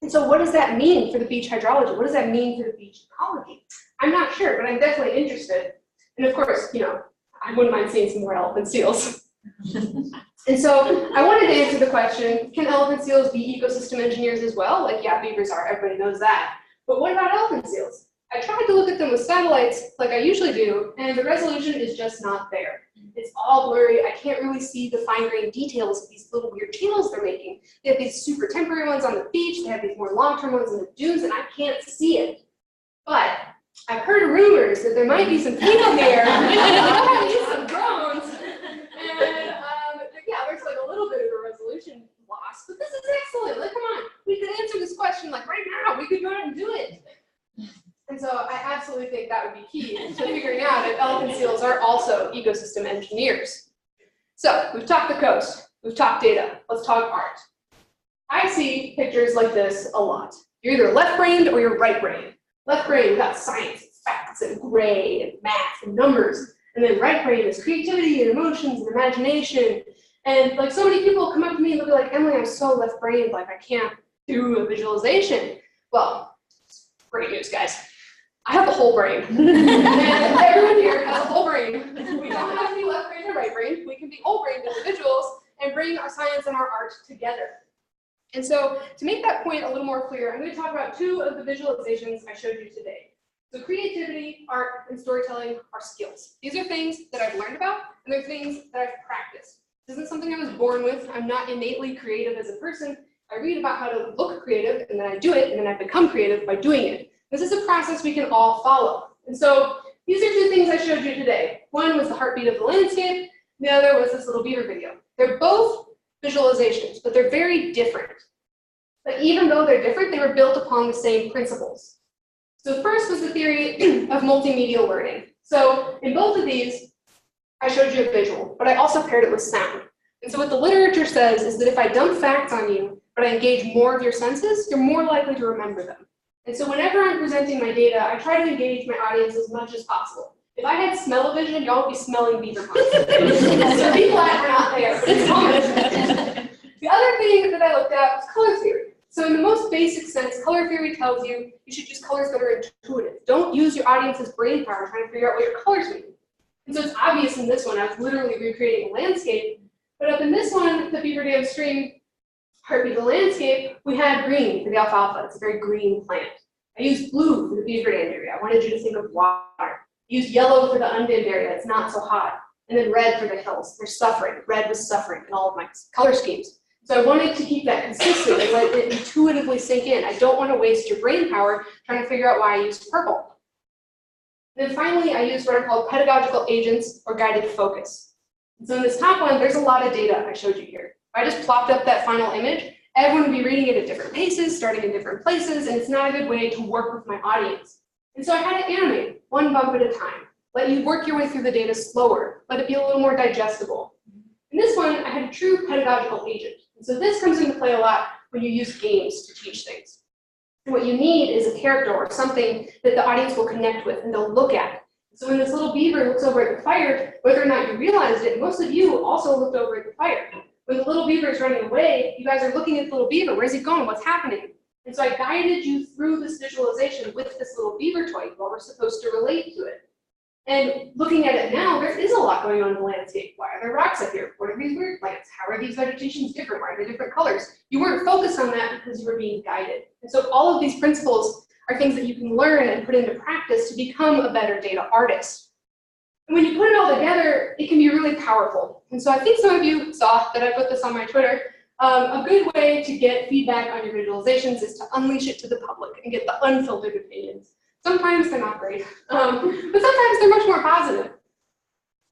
A: And so what does that mean for the beach hydrology? What does that mean for the beach ecology? I'm not sure, but I'm definitely interested. And of course, you know, I wouldn't mind seeing some more elephant seals. And so I wanted to answer the question, can elephant seals be ecosystem engineers as well? Like, yeah, beavers are, everybody knows that. But what about elephant seals? I tried to look at them with satellites like I usually do, and the resolution is just not there. It's all blurry. I can't really see the fine-grained details of these little weird channels they're making. They have these super temporary ones on the beach. They have these more long-term ones in the dunes, and I can't see it. But I've heard rumors that there might be some people here who might use some drones. And yeah, there's like a little bit of a resolution loss, but this is excellent. Like, come on, we could answer this question like right now. We could go out and do it. And so I absolutely think that would be key to figuring out if elephant seals are also ecosystem engineers. So we've talked the coast, we've talked data, let's talk art. I see pictures like this a lot. You're either left-brained or you're right-brained. Left brain, we've got science, facts, and gray, and math, and numbers. And then right brain is creativity, and emotions, and imagination. And like so many people come up to me and they'll be like, Emily, I'm so left-brained, like I can't do a visualization. Well, great news, guys. I have a whole brain. And everyone here has a whole brain. We don't have to be left-brained or right-brained. We can be whole-brained individuals and bring our science and our art together. And so to make that point a little more clear, I'm going to talk about two of the visualizations I showed you today. So creativity, art, and storytelling are skills. These are things that I've learned about, and they're things that I've practiced. This isn't something I was born with. I'm not innately creative as a person. I read about how to look creative, and then I do it, and then I become creative by doing it. This is a process we can all follow. And so these are two things I showed you today. One was the heartbeat of the landscape. The other was this little beaver video. They're both visualizations, but they're very different. But even though they're different, they were built upon the same principles. So first was the theory of multimedia learning. So in both of these, I showed you a visual, but I also paired it with sound. And so what the literature says is that if I dump facts on you, but I engage more of your senses, you're more likely to remember them. And so whenever I'm presenting my data, I try to engage my audience as much as possible. If I had smell-o-vision, y'all would be smelling beaver ponds. So be glad we're not there, but it's coming. The other thing that I looked at was color theory. So in the most basic sense, color theory tells you you should use colors that are intuitive. Don't use your audience's brain power trying to figure out what your colors mean. And so it's obvious in this one, I was literally recreating a landscape, but up in this one, the Beaver Dam stream, heartbeat of the landscape, we had green for the alfalfa. It's a very green plant. I used blue for the Beaver Dam area. I wanted you to think of water. I used yellow for the undimmed area. It's not so hot. And then red for the hills. They're suffering. Red was suffering in all of my color schemes. So I wanted to keep that consistent and let it intuitively sink in. I don't want to waste your brain power trying to figure out why I used purple. Then finally, I used what are called pedagogical agents or guided focus. And so in this top one, there's a lot of data I showed you here. If I just plopped up that final image, everyone would be reading it at different paces, starting in different places, and it's not a good way to work with my audience. And so I had to animate one bump at a time, let you work your way through the data slower, let it be a little more digestible. In this one, I had a true pedagogical agent. And so this comes into play a lot when you use games to teach things. And what you need is a character or something that the audience will connect with and they'll look at. So when this little beaver looks over at the fire, whether or not you realized it, most of you also looked over at the fire. When the little beaver is running away, you guys are looking at the little beaver. Where's he going? What's happening? And so I guided you through this visualization with this little beaver toy while we're supposed to relate to it. And looking at it now, there is a lot going on in the landscape. Why are there rocks up here? What are these weird plants? How are these vegetations different? Why are they different colors? You weren't focused on that because you were being guided. And so all of these principles are things that you can learn and put into practice to become a better data artist. And when you put it all together, it can be really powerful. And so I think some of you saw that I put this on my Twitter. A good way to get feedback on your visualizations is to unleash it to the public and get the unfiltered opinions. Sometimes they're not great, but sometimes they're much more positive.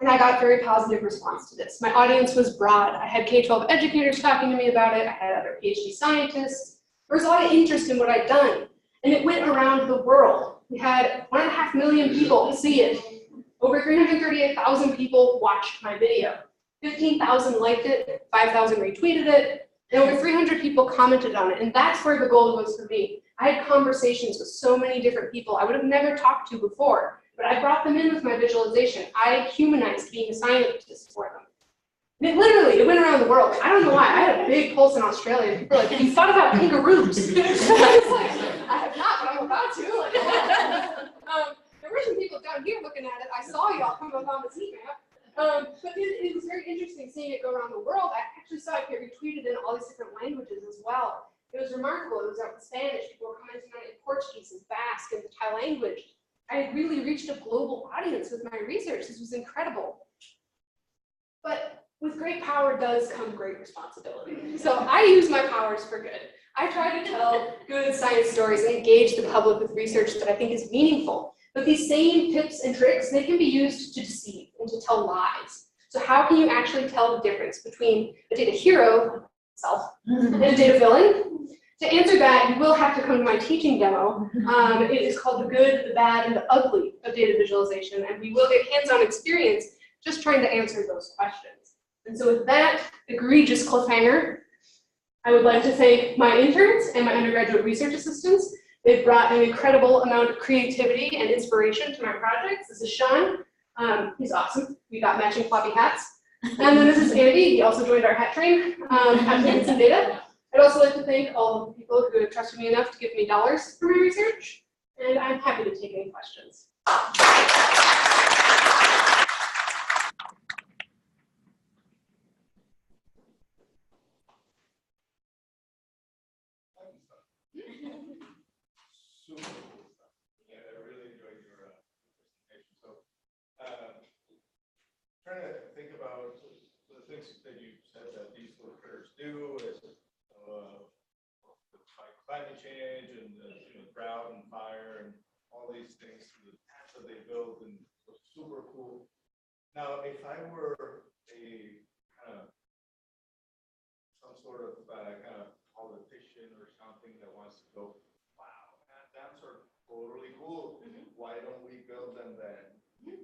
A: And I got very positive response to this. My audience was broad. I had K-12 educators talking to me about it. I had other PhD scientists. There was a lot of interest in what I'd done. And it went around the world. We had 1.5 million people see it. Over 338,000 people watched my video. 15,000 liked it, 5,000 retweeted it, and over 300 people commented on it. And that's where the gold was for me. I had conversations with so many different people I would have never talked to before, but I brought them in with my visualization. I humanized being a scientist for them. And it went around the world. I don't know why. I had a big pulse in Australia. People were like, have you thought about kangaroos? I was like, I have not, but I'm about to. There were some people down here looking at it. I saw y'all come up on the heat map. But it was very interesting seeing it go around the world. I actually saw it get retweeted in all these different languages as well. It was remarkable. It was out in Spanish. People were commenting on it in Portuguese and Basque and the Thai language. I had really reached a global audience with my research. This was incredible. But with great power does come great responsibility. So I use my powers for good. I try to tell good science stories and engage the public with research that I think is meaningful. But these same tips and tricks, they can be used to deceive and to tell lies. So how can you actually tell the difference between a data hero, self, and a data villain? To answer that, you will have to come to my teaching demo. It is called The Good, the Bad, and the Ugly of Data Visualization, and we will get hands-on experience just trying to answer those questions. And so with that egregious cliffhanger, I would like to thank my interns and my undergraduate research assistants. They've brought an incredible amount of creativity and inspiration to my projects. This is Sean. He's awesome. We got matching floppy hats. And then this is Andy. He also joined our hat train at some data. I'd also like to thank all of the people who have trusted me enough to give me dollars for my research. And I'm happy to take any questions.
G: Super cool stuff. Yeah, I really enjoyed your presentation. So, trying to think about the things that you said that these little critters do is like climate change and drought and fire and all these things, the paths that they build, and so super cool. Now, if I were a some sort of kind of politician or something that wants to go, dams are totally cool. Why don't we build them then? We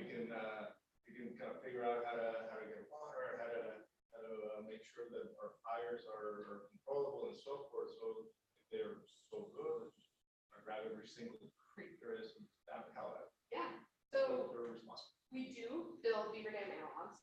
G: can kind of figure out how to get water, how to make sure that our fires are controllable and so forth. So if they're so good, I'd grab every single creek there is and dam the hell out.
A: Yeah. So
G: they're responsible.
A: we do build beaver dam analogs,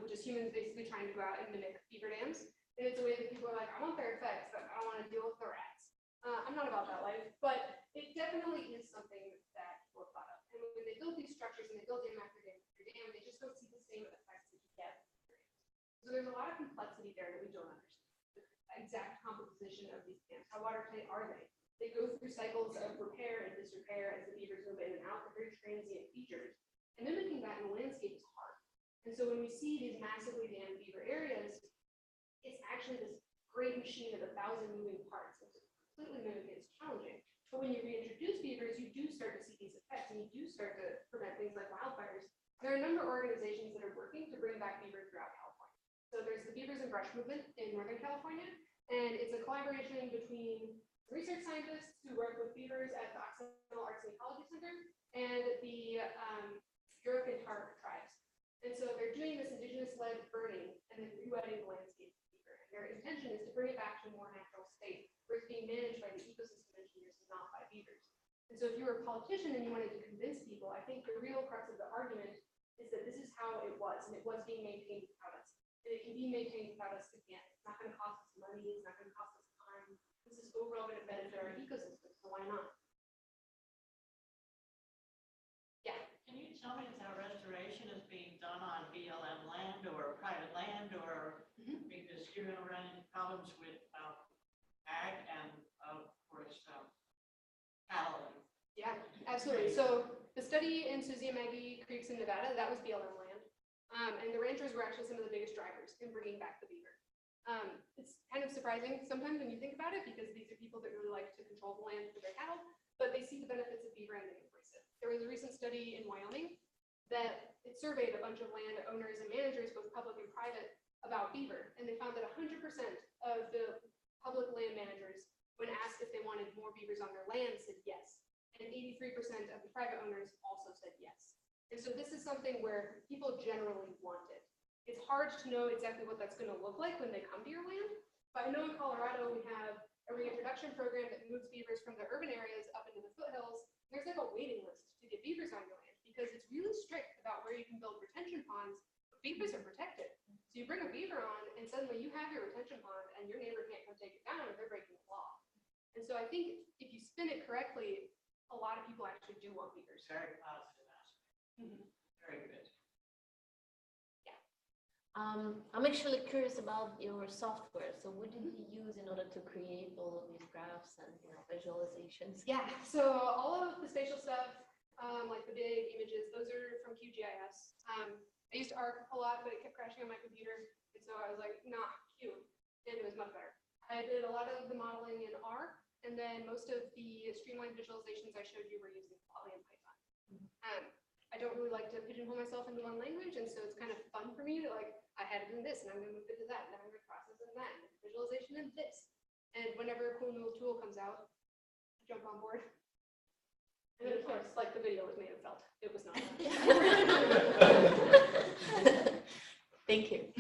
A: which is humans basically trying to go out and mimic beaver dams. And it's a way that people are like, I want Fairfax, but I don't want to deal with the rats. I'm not about that life, but it definitely is something that people have thought of. And when they build these structures and they build dam after dam after dam, they just don't see the same effects that you get. So there's a lot of complexity there that we don't understand. The exact composition of these dams, how watertight are they? They go through cycles of repair and disrepair as the beavers move in and out. They're very transient features. And mimicking that in the landscape is hard. And so when we see these massively dammed beaver areas, it's actually this great machine of 1,000 moving parts. Completely mimic it is challenging. But when you reintroduce beavers, you do start to see these effects and you do start to prevent things like wildfires. There are a number of organizations that are working to bring back beavers throughout California. So there's the Beavers and Brush Movement in Northern California, and it's a collaboration between research scientists who work with beavers at the Occidental Arts and Ecology Center and the European Tark tribes. And so they're doing this indigenous-led burning and then rewetting the landscape of beaver. And their intention is to bring it back to a more natural state, where it's being managed by the ecosystem engineers and not by beavers. And so if you were a politician and you wanted to convince people, I think the real crux of the argument is that this is how it was, and it was being maintained without us. And it can be maintained without us again. It's not going to cost us money, it's not going to cost us time. This is overall going to benefit our ecosystem, so why not? Yeah.
H: Can you tell me if that restoration is being done on BLM land or private land, or because you're going to run into problems with ag and, of course, cattle.
A: Yeah, absolutely. So the study in Suzie and Maggie Creeks in Nevada, that was BLM land. And the ranchers were actually some of the biggest drivers in bringing back the beaver. It's kind of surprising sometimes when you think about it, because these are people that really like to control the land for their cattle, but they see the benefits of beaver and they embrace it. There was a recent study in Wyoming that it surveyed a bunch of land owners and managers, both public and private, about beaver. And they found that 100% of the public land managers, when asked if they wanted more beavers on their land, said yes. And 83% of the private owners also said yes. And so this is something where people generally want it. It's hard to know exactly what that's going to look like when they come to your land. But I know in Colorado we have a reintroduction program that moves beavers from the urban areas up into the foothills. There's like a waiting list to get beavers on your land because it's really strict about where you can build retention ponds. But beavers are protected. So you bring a beaver on and suddenly you have your retention pond and your neighbor can't come take it down or they're breaking the law. And so I think if you spin it correctly, a lot of people actually do want beavers.
H: Very positive aspect. Very good.
C: I'm actually curious about your software. So what did you use in order to create all of these graphs and visualizations?
A: Yeah, so all of the spatial stuff, like the big images, those are from QGIS. I used ARC a lot, but it kept crashing on my computer. And so I was like, nah, Q. And it was much better. I did a lot of the modeling in R, and then most of the streamlined visualizations I showed you were using Poly and Python. I don't really like to pigeonhole myself into one language, and so it's kind of fun for me to like, I had it in this, and I'm going to move it to that, and I'm going to process in that, and visualization in this. And whenever a cool new tool comes out, I jump on board. And then of course, like the video was made of felt. It was not.
C: Thank you.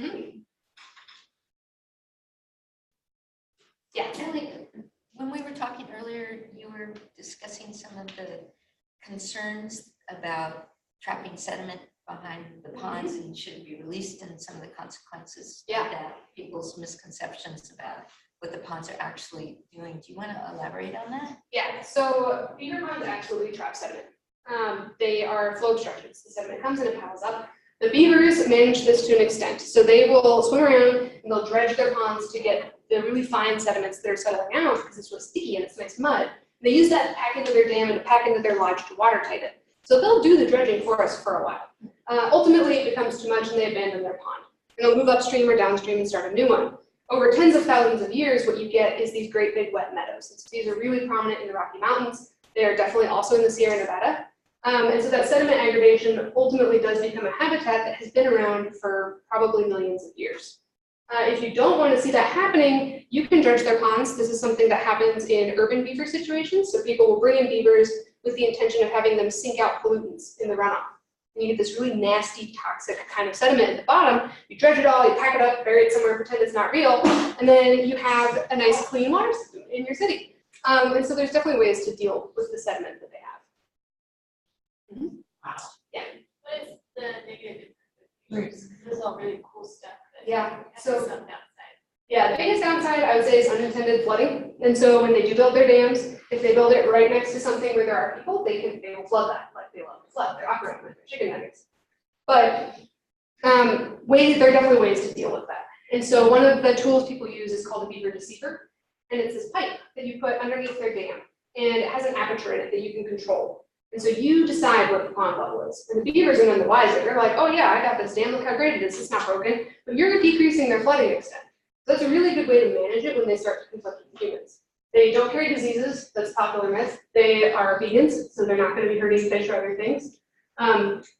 A: Yeah.
I: Kelly, when we were talking earlier, you were discussing some of the concerns about trapping sediment behind the ponds and should it be released, and some of the consequences of
A: Yeah.
I: that, people's misconceptions about what the ponds are actually doing. Do you want to elaborate on that?
A: Yeah, so beaver ponds absolutely trap sediment. They are flow obstructions. The sediment comes and it piles up. The beavers manage this to an extent. So they will swim around and they'll dredge their ponds to get the really fine sediments that are settling out because it's really sticky and it's nice mud. They use that to pack into their dam and to pack into their lodge to watertight it. So they'll do the dredging for us for a while. Ultimately, it becomes too much and they abandon their pond. And they'll move upstream or downstream and start a new one. Over tens of thousands of years, what you get is these great big wet meadows. And so these are really prominent in the Rocky Mountains. They are definitely also in the Sierra Nevada. And so that sediment aggregation ultimately does become a habitat that has been around for probably millions of years. If you don't want to see that happening, you can dredge their ponds. This is something that happens in urban beaver situations. So people will bring in beavers with the intention of having them sink out pollutants in the runoff. And you get this really nasty, toxic kind of sediment at the bottom. You dredge it all, you pack it up, bury it somewhere, pretend it's not real, and then you have a nice clean water system in your city. And so there's definitely ways to deal with the sediment that they have.
H: Wow.
A: Yeah.
C: What is the negative? This is all really cool stuff.
A: Yeah. So
C: Some downside.
A: yeah, the biggest downside I would say is unintended flooding. And so when they do build their dams, if they build it right next to something where there are people, they will flood that. Like they love to flood. They're operating like chicken nuggets. But there are definitely ways to deal with that. And so one of the tools people use is called a beaver deceiver. And it's this pipe that you put underneath their dam. And it has an aperture in it that you can control. And so you decide what the pond level is. And the beavers are none the wiser. They're like, oh yeah, I got this dam, look how great it is, it's not broken. But you're decreasing their flooding extent. So that's a really good way to manage it when they start to conflict with humans. They don't carry diseases, that's a popular myth. They are vegans, so they're not going to be hurting fish or other things.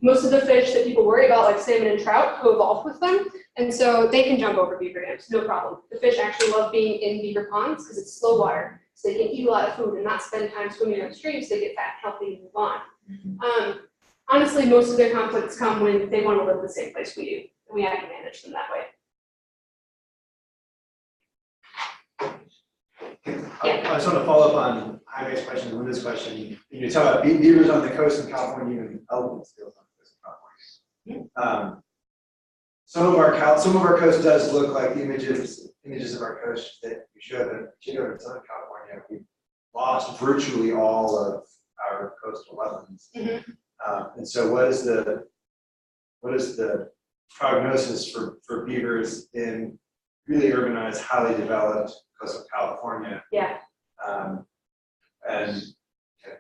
A: Most of the fish that people worry about, like salmon and trout, co-evolve with them. And so they can jump over beaver dams, no problem. The fish actually love being in beaver ponds because it's slow water. So they can eat a lot of food and not spend time swimming upstream, so they get fat, healthy, and move on. Honestly, most of their conflicts come when they want to live the same place we do, and we have to manage them that way.
J: I just want to follow up on Jaime's question, Linda's question. You talk about beavers on the coast in California, even elephants on the coast of California. Some of our coast does look like the images of our coast that you showed, particularly in Southern California. We've lost virtually all of our coastal wetlands. And so what is the prognosis for beavers in really urbanized, highly developed coastal California?
A: Yeah.
J: And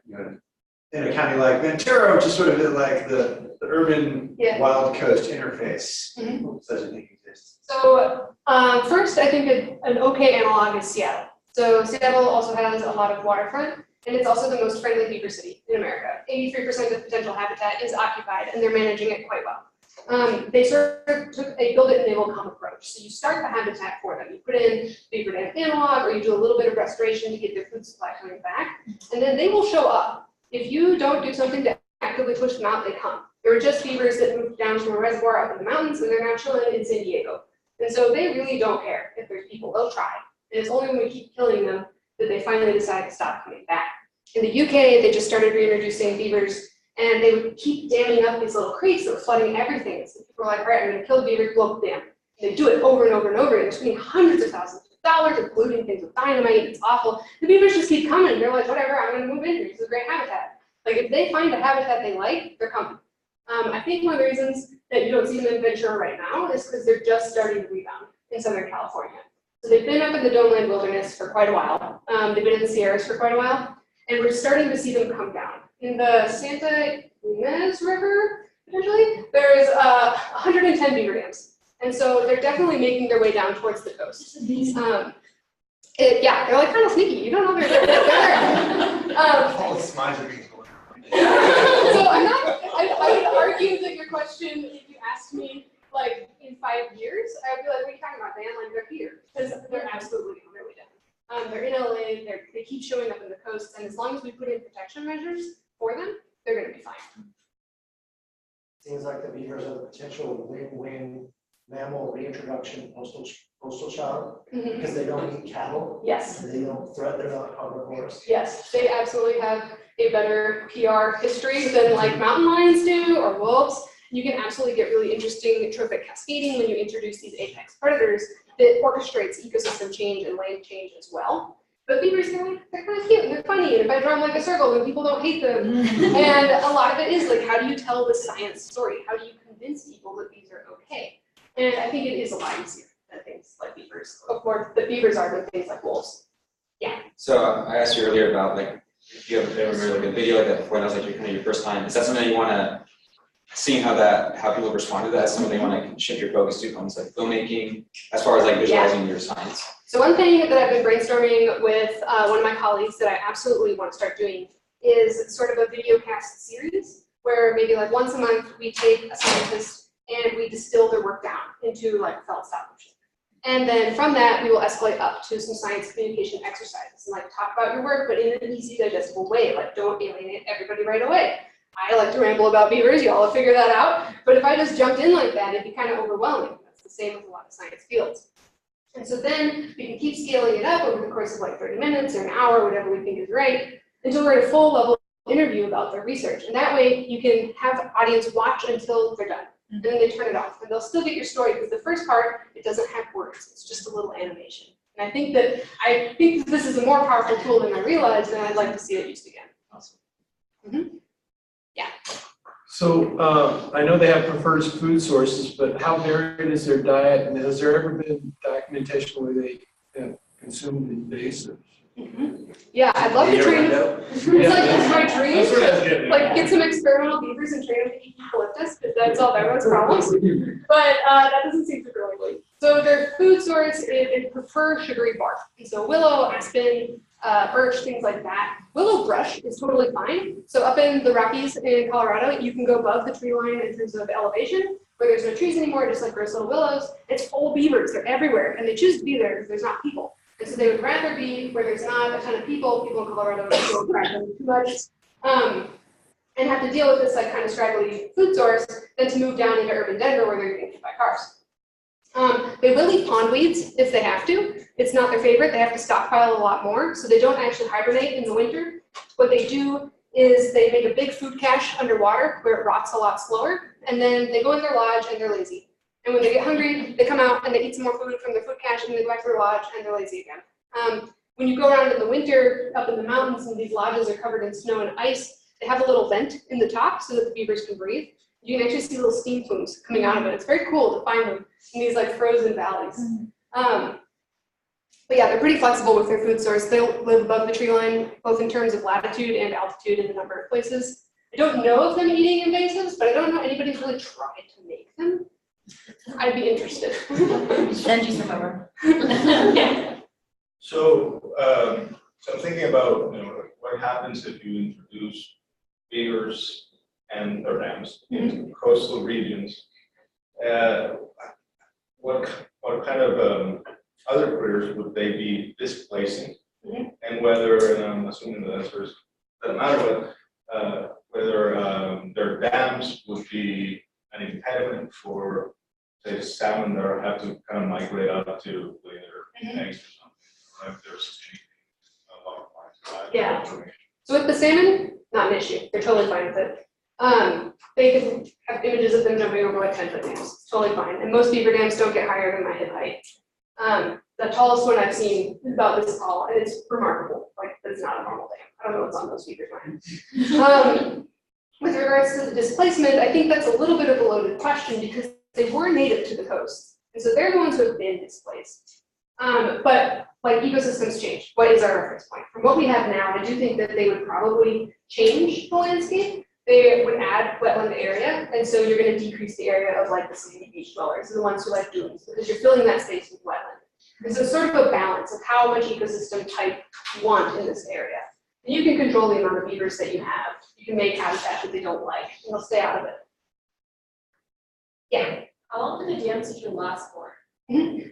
J: you know, in a county like Ventura, which is sort of like the urban wild coast interface, such a thing exists.
A: So first, I think an okay analog is Seattle. So Seattle also has a lot of waterfront, and it's also the most friendly beaver city in America. 83% of potential habitat is occupied, and they're managing it quite well. They sort of took a build it and they will come approach. So you start the habitat for them. You put in beaver dam analog, or you do a little bit of restoration to get their food supply coming back, and then they will show up. If you don't do something to actively push them out, they come. There were just beavers that moved down from a reservoir up in the mountains, and they're now chilling in San Diego. And so they really don't care if there's people. They'll try. And it's only when we keep killing them that they finally decide to stop coming back. In the UK, they just started reintroducing beavers, and they would keep damming up these little creeks that were flooding everything. So people were like, all right, I'm going to kill the beaver, blow up the dam. And they do it over and over and over, and they're spending hundreds of thousands of dollars and polluting things with dynamite. It's awful. The beavers just keep coming. They're like, whatever, I'm going to move in here. This is a great habitat. Like, if they find a habitat they like, they're coming. I think one of the reasons that you don't see them in Ventura right now is because they're just starting to rebound in Southern California. So they've been up in the Domeland Wilderness for quite a while. They've been in the Sierras for quite a while, and we're starting to see them come down. In the Santa Ynez River, potentially, there's 110 beaver dams. And so they're definitely making their way down towards the coast. Yeah, they're like kind of sneaky. You don't know they're there.
G: All the smiles are being told.
A: So I would argue that your question, if you asked me like in 5 years, I would be like, what are you talking about, man? Like they're here. Because they're absolutely on their way down. They're in LA, they keep showing up in the coast, and as long as we put in protection measures for them, they're gonna be fine.
K: Seems like the beavers are the potential win-win mammal reintroduction coastal trout
A: Mhm.
K: because they don't eat cattle.
A: Yes.
K: They don't they're not carnivores.
A: Yes, they absolutely have a better PR history than like mountain lions do or wolves. You can absolutely get really interesting trophic cascading when you introduce these apex predators that orchestrates ecosystem change and land change as well. But beavers, they're kind of cute and they're funny, and if I draw them like a circle, then people don't hate them. And a lot of it is like, how do you tell the science story? How do you convince people that these are okay? And I think it is a lot easier than things like beavers. Of course, the beavers are than things like wolves. Yeah.
D: So I asked you earlier about like, if you have ever like a video like that before, that was like your kind of your first time. Is that something that you want to see how people respond to that? Something you want to shift your focus to on like filmmaking, as far as like visualizing your science?
A: So one thing that I've been brainstorming with one of my colleagues that I absolutely want to start doing is sort of a video cast series where maybe like once a month we take a scientist and we distill their work down into like a felt stop motion. And then from that, we will escalate up to some science communication exercises and like talk about your work, but in an easy, digestible way. Like don't alienate everybody right away. I like to ramble about beavers, y'all will figure that out. But if I just jumped in like that, it'd be kind of overwhelming. That's the same with a lot of science fields. And so then we can keep scaling it up over the course of like 30 minutes or an hour, whatever we think is right, until we're at a full level interview about their research. And that way you can have the audience watch until they're done. And then they turn it off. And they'll still get your story because the first part, it doesn't have words. It's just a little animation. And I think that this is a more powerful tool than I realized, and I'd like to see it used again.
K: Awesome.
A: Mm-hmm. Yeah.
L: So I know they have preferred food sources, but how varied is their diet? And has there ever been documentation where they consumed invasives?
A: Mm-hmm. Yeah, I'd love to train them. It's like, it's my dream.
L: That's what I was getting at.
A: Like, get some experimental beavers and train them to eat eucalyptus, because that's all everyone's problems. But that doesn't seem super likely. So their food source, it prefer sugary bark. And so willow, aspen, birch, things like that. Willow brush is totally fine. So up in the Rockies in Colorado, you can go above the tree line in terms of elevation, where there's no trees anymore, just like gross little willows. It's full beavers, they're everywhere, and they choose to be there because there's not people. And so they would rather be where there's not a ton of people in Colorado don't crack them too much, and have to deal with this like kind of straggly food source than to move down into urban Denver where they're getting hit by cars. They will eat pond weeds if they have to. It's not their favorite. They have to stockpile a lot more, so they don't actually hibernate in the winter. What they do is they make a big food cache underwater where it rots a lot slower, and then they go in their lodge and they're lazy. And when they get hungry, they come out and they eat some more food from their food cache and they go back to their lodge and they're lazy again. When you go around in the winter up in the mountains and these lodges are covered in snow and ice, they have a little vent in the top so that the beavers can breathe. You can actually see little steam plumes coming out of it. It's very cool to find them in these like frozen valleys. But yeah, they're pretty flexible with their food source. They'll live above the tree line, both in terms of latitude and altitude in a number of places. I don't know of them eating invasives, but I don't know anybody's really tried to make them. I'd be interested.
I: Send you some over.
A: Yeah.
G: So, so I'm thinking about, what happens if you introduce beavers and their dams in coastal regions? What kind of other critters would they be displacing? And whether, and I'm assuming the answer is doesn't matter, but whether their dams would be an impediment for, say, salmon that have to kind of migrate up to lay their eggs or something. If there's anything along the lines of that.
A: Yeah. So with the salmon, not an issue. They're totally fine with it. They can have images of them jumping over like 10-foot dams. It's totally fine. And most beaver dams don't get higher than my hip height. The tallest one I've seen is about this tall, and it's remarkable. Like, it's not a normal dam. I don't know what's on those beavers' minds. With regards to the displacement, I think that's a little bit of a loaded question because they were native to the coast. And so they're the ones who have been displaced. But like ecosystems change. What is our reference point? From what we have now, I do think that they would probably change the landscape. They would add wetland area, and so you're going to decrease the area of like the sandy beach dwellers, the ones who like dunes, because you're filling that space with wetland. And so sort of a balance of how much ecosystem type you want in this area. And you can control the amount of beavers that you have. You can make habitat that they don't like, and they'll stay out of it. Yeah.
C: How long do the dams usually last for?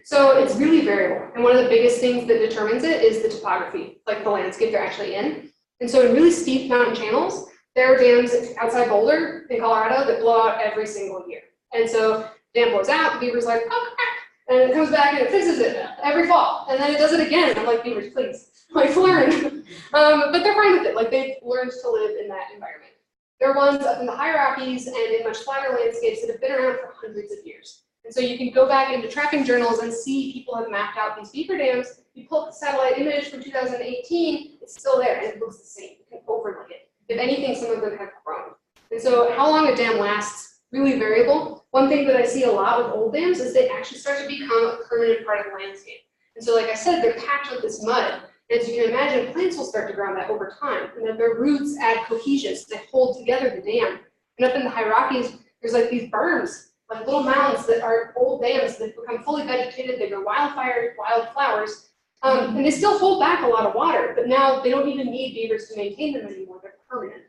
A: So it's really variable. And one of the biggest things that determines it is the topography, like the landscape they're actually in. And so in really steep mountain channels, there are dams outside Boulder in Colorado that blow out every single year. And so dam blows out, the beaver's like, oh crap. And it comes back and it fixes it every fall. And then it does it again. I'm like, beavers, please, like learn. But they're fine with it. Like they've learned to live in that environment. There are ones up in the higher Rockies and in much flatter landscapes that have been around for hundreds of years. And so you can go back into trapping journals and see people have mapped out these beaver dams. You pull up the satellite image from 2018, it's still there and it looks the same. You can overlay it. If anything, some of them have grown. And so how long a dam lasts, really variable. One thing that I see a lot with old dams is they actually start to become a permanent part of the landscape. And so like I said, they're packed with this mud. And as you can imagine, plants will start to grow on that over time. And then their roots add cohesion, so they hold together the dam. And up in the high Rockies, there's like these berms, like little mounds that are old dams that become fully vegetated. They grow wildflowers, and they still hold back a lot of water. But now they don't even need beavers to maintain them anymore. They're permanent.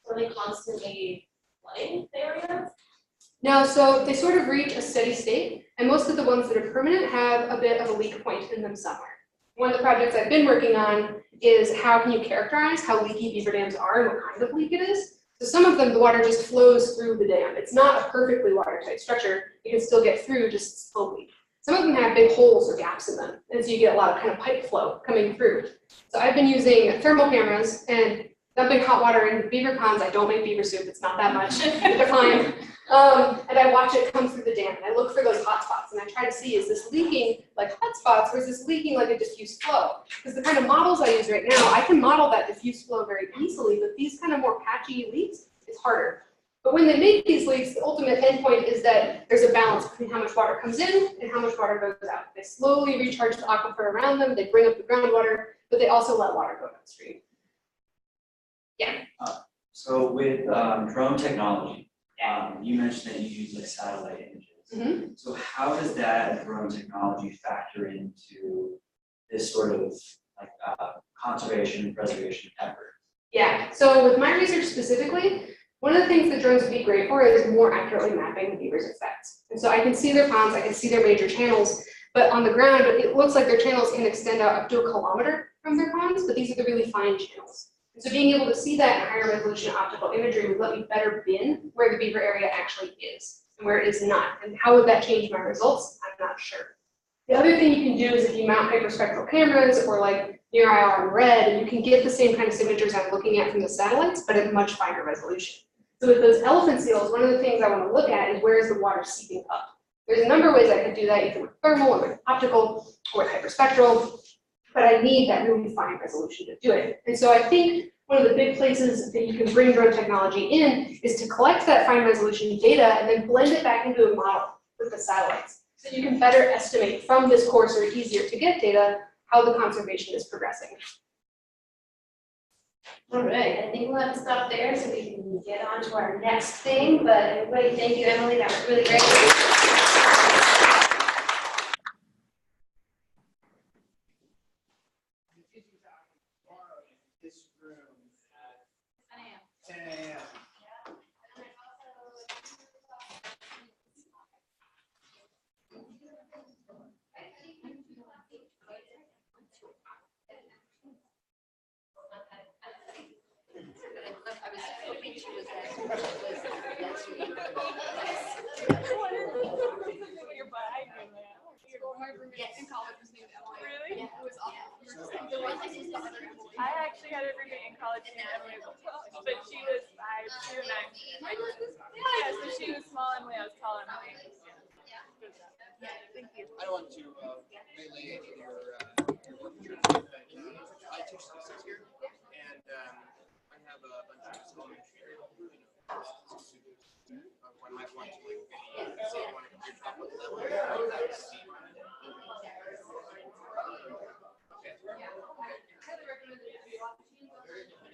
C: So they constantly flooding the area?
A: No, so they sort of reach a steady state, and most of the ones that are permanent have a bit of a leak point in them somewhere. One of the projects I've been working on is how can you characterize how leaky beaver dams are and what kind of leak it is. So some of them, the water just flows through the dam. It's not a perfectly watertight structure. You can still get through just slowly. Some of them have big holes or gaps in them, and so you get a lot of kind of pipe flow coming through. So I've been using thermal cameras and dumping hot water in beaver ponds. I don't make beaver soup, it's not that much, they're fine. And I watch it come through the dam, and I look for those hot spots, and I try to see, is this leaking like hot spots, or is this leaking like a diffuse flow? Because the kind of models I use right now, I can model that diffuse flow very easily, but these kind of more patchy leaks, it's harder. But when they make these leaks, the ultimate endpoint is that there's a balance between how much water comes in and how much water goes out. They slowly recharge the aquifer around them, they bring up the groundwater, but they also let water go downstream. Yeah.
M: So with drone technology, you mentioned that you use like satellite images.
A: Mm-hmm.
M: So how does that drone technology factor into this sort of like conservation and preservation effort?
A: Yeah, so with my research specifically, one of the things that drones would be great for is more accurately mapping the beavers' effects. And so I can see their ponds, I can see their major channels, but on the ground, it looks like their channels can extend out up to 1 kilometer from their ponds, but these are the really fine channels. And so being able to see that in higher resolution optical imagery would let me better bin where the beaver area actually is and where it is not. And how would that change my results? I'm not sure. The other thing you can do is if you mount hyperspectral cameras or like near IR infrared, and you can get the same kind of signatures I'm looking at from the satellites, but at much finer resolution. So with those elephant seals, one of the things I want to look at is where is the water seeping up. There's a number of ways I could do that, either with thermal or with optical or with hyperspectral, but I need that really fine resolution to do it. And so I think one of the big places that you can bring drone technology in is to collect that fine resolution data and then blend it back into a model with the satellites. So you can better estimate from this coarse or easier to get data how the conservation is progressing.
C: All right, I think we'll have to stop there so we can get on to our next thing. But everybody, thank you, Emily. That was really great.
J: This room at 10 a.m.
I: I was hoping she was that.
A: My roommate in college was named Emily.
N: Really?
A: It was awful.
N: I actually had a roommate in college named Emily, but she was nice. Yeah, so she was small Emily, I was tall Emily. Thank you.
E: I don't want to relay any of your work here, but I teach statistics here, and I have a bunch of scholarly material, you know, when I want to like say I want to compare top level, that would see my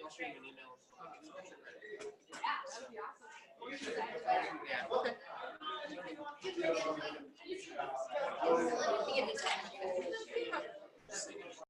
E: I'll show you an email. Yeah, okay.